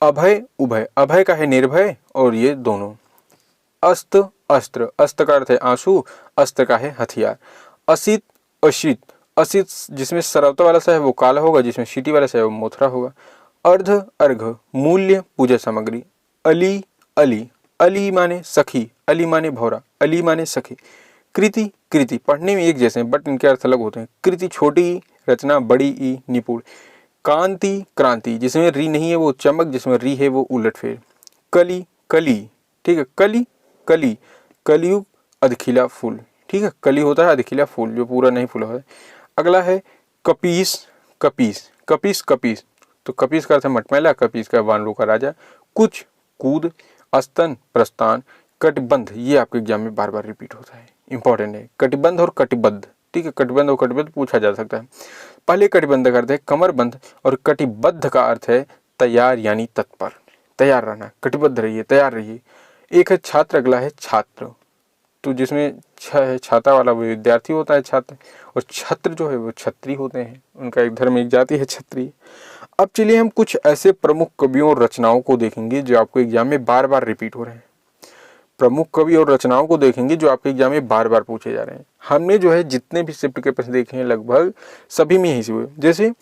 अभय, उभय, अभय का है निर्भय और ये दोनों। अस्त्र, अस्त्र, अस्त्र का अर्थ है आंसू, अस्त्र का है हथियार। असित, अशित, असित जिसमें सरवता वाला सा है वो काला होगा, जिसमें शीटी वाला सा है वो मोथरा होगा। अर्ध, अर्घ, मूल्य, पूजा सामग्री। अली, अली, अली माने सखी, अली माने भौरा, अली माने सखी। कृति, कृति, पढ़ने में एक जैसे हैं बट इनके अर्थ अलग होते हैं। कृति छोटी रचना, बड़ी ई निपुण। कांति, क्रांति, जिसमें री नहीं है वो चमक, जिसमें री है वो उलटफेर। कली, कली, ठीक है, कली, कली, कलियुग, अधखिला फूल। ठीक है, कली होता है अधखिला फूल जो पूरा नहीं फूला है। अगला है कपीस, कपीस, कपीस, कपीस, तो कपीस का अर्थ है मटमैला, कपीस का वानरों का राजा। कुछ, कूद, अस्तन, प्रस्थान। कटिबंध, ये आपके एग्जाम में बार बार रिपीट होता है, इंपॉर्टेंट है। कटिबंध और कटिबद्ध, ठीक है, कटिबंध और कटिबद्ध पूछा जा सकता है। पहले कटिबंध का अर्थ है कमरबंध और कटिबद्ध का अर्थ है तैयार यानी तत्पर, तैयार रहना, कटिबद्ध रहिए, तैयार रहिए। एक है छात्र, अगला है छात्र, तो जिसमें छाता वाला वो विद्यार्थी होता है छात्र, और छत्र जो है वो छत्री होते हैं, उनका एक धर्म एक जाति है छत्री। अब चलिए हम कुछ ऐसे प्रमुख कवियों और रचनाओं को देखेंगे जो आपको एग्जाम में बार बार रिपीट हो रहे हैं। प्रमुख कवि और रचनाओं को देखेंगे जो आपके एग्जाम में बार बार पूछे जा रहे हैं। हमने जो है जितने भी शिफ्ट के प्रश्न देखे हैं लगभग सभी में यही से हुए। जैसे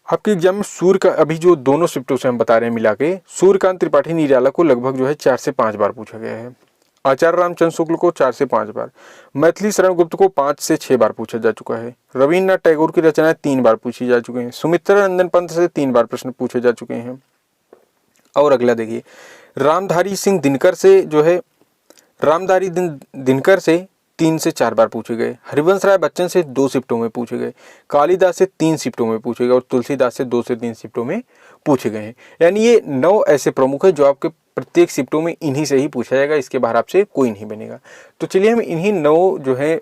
आपके एग्जाम में सूर्य का, अभी जो दोनों शिफ्टों से हम बता रहे हैं मिला के, सूर्यकांत त्रिपाठी निराला को लगभग जो है 4 से 5 बार पूछा गया है। आचार्य रामचंद्र शुक्ल को 4 से 5 बार, मैथिली शरण गुप्त को 5 से 6 बार पूछा जा चुका है। रविन्द्रनाथ टैगोर की रचनाएं 3 बार पूछी जा चुकी हैं। सुमित्रा नंदन पंत से 3 बार प्रश्न पूछे जा चुके हैं। और अगला देखिए, रामधारी सिंह दिनकर से जो है, रामधारी दिनकर से 3 से 4 बार पूछे गए। हरिवंश राय बच्चन से 2 शिफ्टों में पूछे गए। कालिदास से 3 शिफ्टों में पूछे गए और तुलसीदास से 2 से 3 शिफ्टों में पूछे गए हैं। यानी ये 9 ऐसे प्रमुख है जो आपके प्रत्येक शिफ्टों में इन्हीं से ही पूछा जाएगा, इसके बाहर आपसे कोई नहीं बनेगा। तो चलिए हम इन्हीं 9 जो है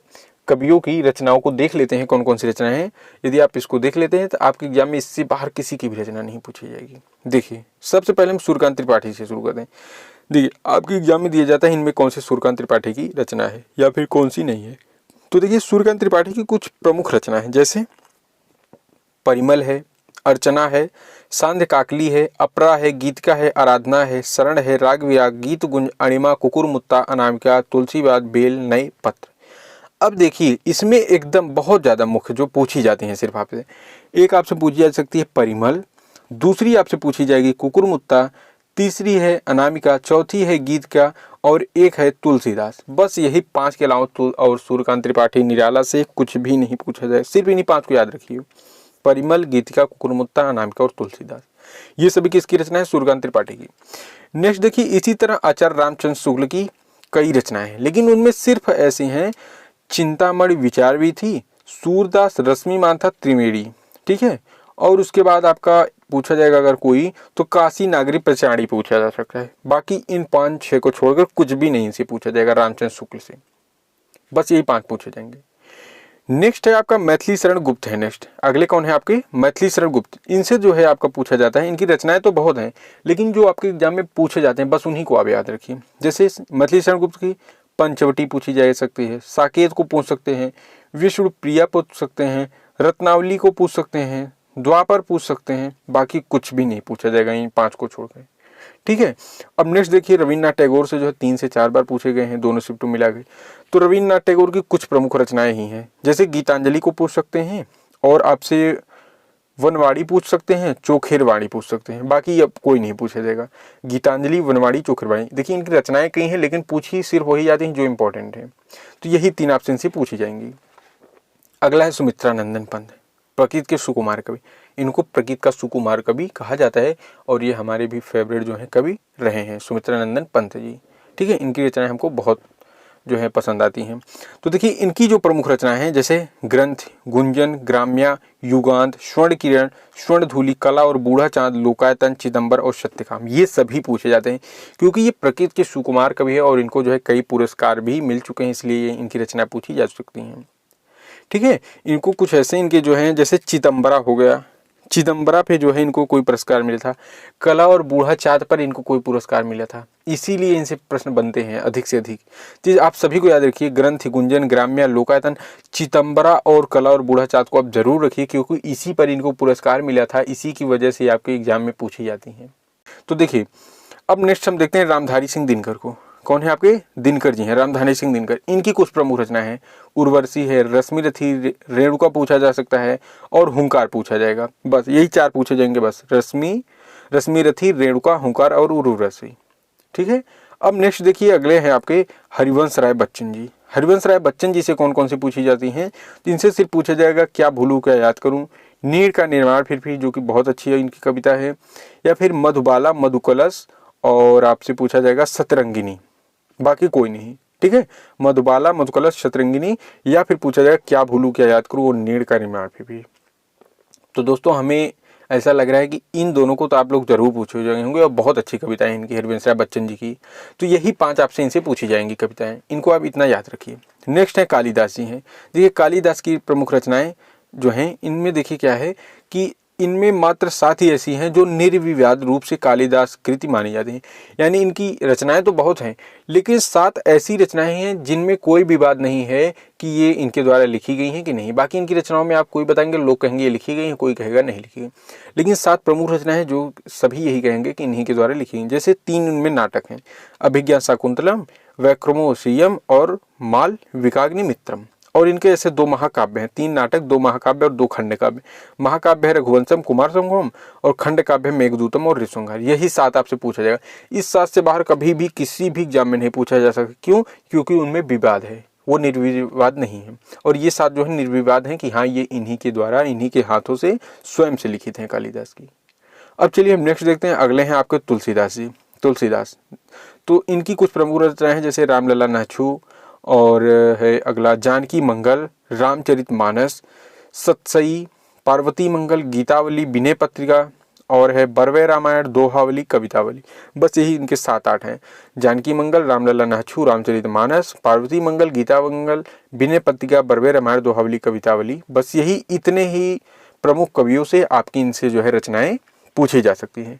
कवियों की रचनाओं को देख लेते हैं, कौन कौन सी रचनाएं हैं। यदि आप इसको देख लेते हैं तो आपके एग्जाम में इससे बाहर किसी की भी रचना नहीं पूछी जाएगी। देखिए सबसे पहले हम सूर्यकांत त्रिपाठी से शुरू करते हैं। देखिए आपके एग्जाम में दिया जाता है इनमें कौन से सूर्यकांत त्रिपाठी की रचना है या फिर कौन सी नहीं है। तो देखिए सूर्यकांत त्रिपाठी की कुछ प्रमुख रचना है, जैसे परिमल है, अर्चना है, सांध्य काकली है, अपरा है, गीतिका है, आराधना है, शरण है, राग विराग, गीत गुंज, अणिमा, कुकुर मुत्ता, अनामिका, तुलसीबाद, बेल, नए, पत्र। अब देखिए इसमें एकदम बहुत ज़्यादा मुख्य जो पूछी जाती हैं सिर्फ आपसे, एक आपसे पूछी जा सकती है परिमल, दूसरी आपसे पूछी जाएगी कुकुरमुत्ता, तीसरी है अनामिका, चौथी है गीत का, और एक है तुलसीदास। बस यही 5 के अलावा और सूर्यकांत त्रिपाठी निराला से कुछ भी नहीं पूछा जाए, सिर्फ इन्हीं 5 को याद रखिए, परिमल, गीतिका, कुकुरमुत्ता, अनामिका और तुलसीदास। ये सभी किसकी रचना है? सूर्यकांत त्रिपाठी की। नेक्स्ट देखिए, इसी तरह आचार्य रामचंद्र शुक्ल की कई रचनाएं हैं, लेकिन उनमें सिर्फ ऐसी हैं चिंतामणि विचार भी थी, सूरदास, रश्मिमान था, त्रिवेणी, ठीक है। और उसके बाद आपका पूछा जाएगा अगर कोई तो काशी नागरी प्रचारी पूछा जा सकता है। बाकी इन 5-6 को छोड़कर कुछ भी नहीं से पूछा जाएगा रामचंद्र शुक्ल से, बस यही 5 पूछे जाएंगे। नेक्स्ट है आपका मैथिली शरण गुप्त है। नेक्स्ट अगले कौन है आपके? मैथिली शरण गुप्त। इनसे जो है आपका पूछा जाता है, इनकी रचनाएं तो बहुत हैं लेकिन जो आपके एग्जाम में पूछे जाते हैं बस उन्हीं को आप याद रखिए। जैसे मैथिली शरण गुप्त की पंचवटी पूछी जा सकती है, साकेत को पूछ सकते हैं, विष्णु प्रिया पूछ सकते हैं, रत्नावली को पूछ सकते हैं, द्वापर पूछ सकते हैं, बाकी कुछ भी नहीं पूछा जाएगा इन 5 को छोड़कर, ठीक है। अब नेक्स्ट देखिए, रविन्द्रनाथ टैगोर से जो है 3 से 4 बार पूछे गए हैं, दोनों शिफ्टों मिला के। तो रविन्द्रनाथ टैगोर की कुछ प्रमुख रचनाएं ही हैं, जैसे गीतांजलि को पूछ सकते हैं, और आपसे वनवाड़ी पूछ सकते हैं, चोखेरवाड़ी पूछ सकते हैं, बाकी अब कोई नहीं पूछा जाएगा। गीतांजलि, वनवाड़ी, चोखेरवाड़ी, देखिए इनकी रचनाएं कई हैं लेकिन पूछी सिर्फ वही जाती हैं जो इंपॉर्टेंट है। तो यही 3 ऑप्शन से पूछी जाएंगी। अगला है सुमित्रा नंदन पंत, प्रकृत के सुकुमार कवि। इनको प्रकृत का सुकुमार कवि कहा जाता है और ये हमारे भी फेवरेट जो है कवि रहे हैं, सुमित्रा नंदन पंत जी, ठीक है। इनकी रचनाएं हमको बहुत जो है पसंद आती हैं। तो देखिए इनकी जो प्रमुख रचनाएं हैं जैसे ग्रंथ, गुंजन, ग्राम्या, युगांत, स्वर्ण किरण, स्वर्ण धूलि, कला और बूढ़ा चांद, लोकायतन, चिदंबर और सत्यकाम, ये सभी पूछे जाते हैं क्योंकि ये प्रकृत के सुकुमार कवि है और इनको जो है कई पुरस्कार भी मिल चुके हैं, इसलिए इनकी रचना पूछी जा सकती हैं, ठीक है। इनको कुछ ऐसे इनके जो हैं जैसे चिदंबरा हो गया, चिदंबरा पे जो है इनको कोई पुरस्कार मिला था, कला और बूढ़ा चाँद पर इनको कोई पुरस्कार मिला था, इसीलिए इनसे प्रश्न बनते हैं अधिक से अधिक। तो आप सभी को याद रखिए, ग्रंथ, गुंजन, ग्राम्या, लोकायतन, चिदंबरा और कला और बूढ़ा चाँद को आप जरूर रखिए क्योंकि इसी पर इनको पुरस्कार मिला था, इसी की वजह से आपके एग्जाम में पूछी जाती हैं। तो देखिए अब नेक्स्ट हम देखते हैं रामधारी सिंह दिनकर को। कौन है आपके? दिनकर जी हैं, रामधारी सिंह दिनकर। इनकी कुछ प्रमुख रचनाएं हैं, उर्वशी है, रश्मिरथी, रेणुका पूछा जा सकता है और हुंकार पूछा जाएगा। बस यही 4 पूछे जाएंगे, बस रश्मिरथी, रेणुका, हुंकार और उर्वशी, ठीक है। अब नेक्स्ट देखिए, अगले हैं आपके हरिवंश राय बच्चन जी। हरिवंश राय बच्चन जी से कौन कौन सी पूछी जाती हैं? तो इनसे सिर्फ पूछा जाएगा क्या भूलूं क्या याद करूं, नीर का निर्माण फिर भी जो कि बहुत अच्छी है इनकी कविता है, या फिर मधुबाला, मधुकलश, और आपसे पूछा जाएगा शतरंगिनी, बाकी कोई नहीं, ठीक है। मधुबाला, मधुकलश, शतरंगिनी, या फिर पूछा जाएगा क्या भूलूं क्या याद करूं और नीड़ का निर्माण फिर भी। तो दोस्तों हमें ऐसा लग रहा है कि इन दोनों को तो आप लोग जरूर पूछे जाएंगे होंगे और बहुत अच्छी कविताएं इनकी, हरिवंश राय बच्चन जी की। तो यही 5 आपसे इनसे पूछी जाएंगी कविताएं, इनको आप इतना याद रखिए। नेक्स्ट है कालिदास जी हैं। देखिए कालिदास की प्रमुख रचनाएं जो हैं इनमें देखिए क्या है कि इनमें मात्र 7 ही ऐसी हैं जो निर्विवाद रूप से कालिदास कृति मानी जाती हैं। यानी इनकी रचनाएं तो बहुत हैं लेकिन 7 ऐसी रचनाएं हैं जिनमें कोई विवाद नहीं है कि ये इनके द्वारा लिखी गई हैं कि नहीं। बाकी इनकी रचनाओं में आप कोई बताएंगे, लोग कहेंगे ये लिखी गई हैं, कोई कहेगा नहीं लिखी गई, लेकिन 7 प्रमुख रचनाएं हैं जो सभी यही कहेंगे कि इन्हीं के द्वारा लिखी गई। जैसे 3 उनमें नाटक हैं, अभिज्ञा शाकुंतलम, वैक्रमोशियम और माल विकाग्नि मित्रम। और इनके ऐसे 2 महाकाव्य हैं, 3 नाटक, 2 महाकाव्य और 2 खंड काव्य। महाकाव्य है रघुवंशम कुमार संभवम और खंड काव्य मेघदूतम और ऋषुसंहार। यही 7 आपसे पूछा जाएगा। इस 7 से बाहर कभी भी किसी भी एग्जाम में नहीं पूछा जा सकता। क्यों? क्योंकि उनमें विवाद है, वो निर्विवाद नहीं है। और ये 7 जो है निर्विवाद हैं कि हाँ ये इन्हीं के द्वारा, इन्हीं के हाथों से स्वयं से लिखित हैं कालिदास की। अब चलिए हम नेक्स्ट देखते हैं। अगले हैं आपके तुलसीदास जी। तुलसीदास तो इनकी कुछ प्रमुख रचनाएं हैं जैसे रामलला नाछू, और है अगला जानकी मंगल, रामचरितमानस, सतसई, पार्वती मंगल, गीतावली, विनय पत्रिका, और है बरवे रामायण, दोहावली, कवितावली। बस यही इनके 7-8 हैं, जानकी मंगल, रामलला नाछू, रामचरितमानस, पार्वती मंगल, गीता मंगल, विनय पत्रिका, बरवे रामायण, दोहावली, कवितावली। बस यही इतने ही प्रमुख कवियों से आपकी इनसे जो है रचनाएं पूछी जा सकती हैं।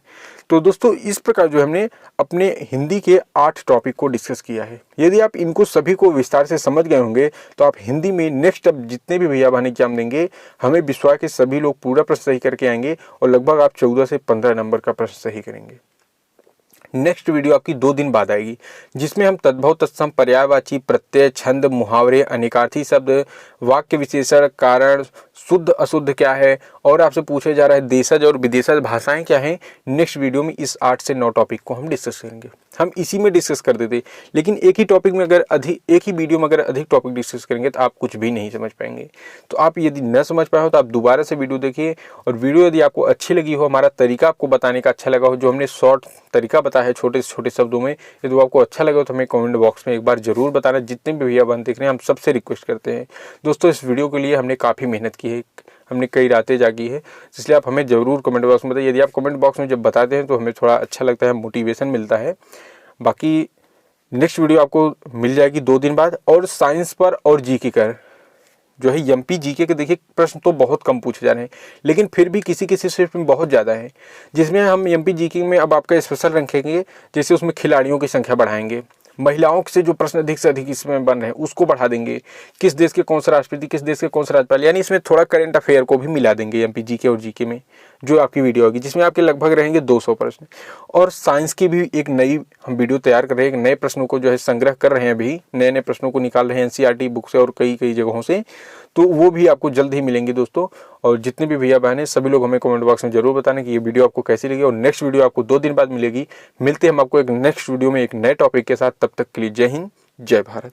तो दोस्तों इस प्रकार जो हमने अपने हिंदी के 8 टॉपिक को डिस्कस किया है। यदि आप इनको सभी को विस्तार से समझ गए होंगे तो आप हिंदी में नेक्स्ट अब जितने भी भैया बहन एग्जाम देंगे, हमें विश्वास के सभी लोग पूरा प्रश्न सही करके आएंगे और लगभग आप 14 से 15 नंबर का प्रश्न सही करेंगे। नेक्स्ट वीडियो आपकी 2 दिन बाद आएगी, जिसमें हम तद्भव तत्सम पर्यायवाची प्रत्यय छंद मुहावरे अनेकार्थी शब्द वाक्य विशेषण कारण शुद्ध अशुद्ध क्या है और आपसे पूछे जा रहा है देशज और विदेशज भाषाएं क्या हैं। नेक्स्ट वीडियो में इस 8 से 9 टॉपिक को हम डिस्कस करेंगे। हम इसी में डिस्कस कर देते, लेकिन एक ही टॉपिक में अगर एक ही वीडियो में अगर अधिक टॉपिक डिस्कस करेंगे तो आप कुछ भी नहीं समझ पाएंगे। तो आप यदि न समझ पाए हो तो आप दोबारा से वीडियो देखिए, और वीडियो यदि आपको अच्छी लगी हो, हमारा तरीका आपको बताने का अच्छा लगा हो, जो हमने शॉर्ट तरीका बताया है छोटे से छोटे शब्दों में, यदि वो आपको अच्छा लगा हो तो हमें कमेंट बॉक्स में एक बार जरूर बताना। जितने भी भैया बहन देख रहे हैं हम सबसे रिक्वेस्ट करते हैं दोस्तों, इस वीडियो के लिए हमने काफ़ी मेहनत की है, हमने कई रातें जागी है, इसलिए आप हमें ज़रूर कमेंट बॉक्स में बताइए। यदि आप कमेंट बॉक्स में जब बताते हैं तो हमें थोड़ा अच्छा लगता है, मोटिवेशन मिलता है। बाकी नेक्स्ट वीडियो आपको मिल जाएगी 2 दिन बाद। और साइंस पर और जीके का जो है एमपी जीके के देखिए प्रश्न तो बहुत कम पूछे जा रहे हैं, लेकिन फिर भी किसी किसी शिफ्ट में बहुत ज़्यादा है, जिसमें हम एमपी जीके में अब आपका स्पेशल रखेंगे। जैसे उसमें खिलाड़ियों की संख्या बढ़ाएंगे, महिलाओं से जो प्रश्न अधिक से अधिक इसमें बन रहे हैं उसको बढ़ा देंगे, किस देश के कौन सा राष्ट्रपति, किस देश के कौन सा राज्यपाल, यानी इसमें थोड़ा करंट अफेयर को भी मिला देंगे एमपी जीके और जीके में, जो आपकी वीडियो होगी जिसमें आपके लगभग रहेंगे 200 प्रश्न। और साइंस की भी एक नई हम वीडियो तैयार कर रहे हैं, नए प्रश्नों को जो है संग्रह कर रहे हैं, अभी नए नए प्रश्नों को निकाल रहे हैं एनसीईआरटी बुक से और कई कई जगहों से, तो वो भी आपको जल्द ही मिलेंगे दोस्तों। और जितने भी भैया बहन हैं सभी लोग हमें कमेंट बॉक्स में जरूर बताना कि ये वीडियो आपको कैसी लगी, और नेक्स्ट वीडियो आपको 2 दिन बाद मिलेगी। मिलते हैं हम आपको एक नेक्स्ट वीडियो में एक नए टॉपिक के साथ, तब तक के लिए जय हिंद जय भारत।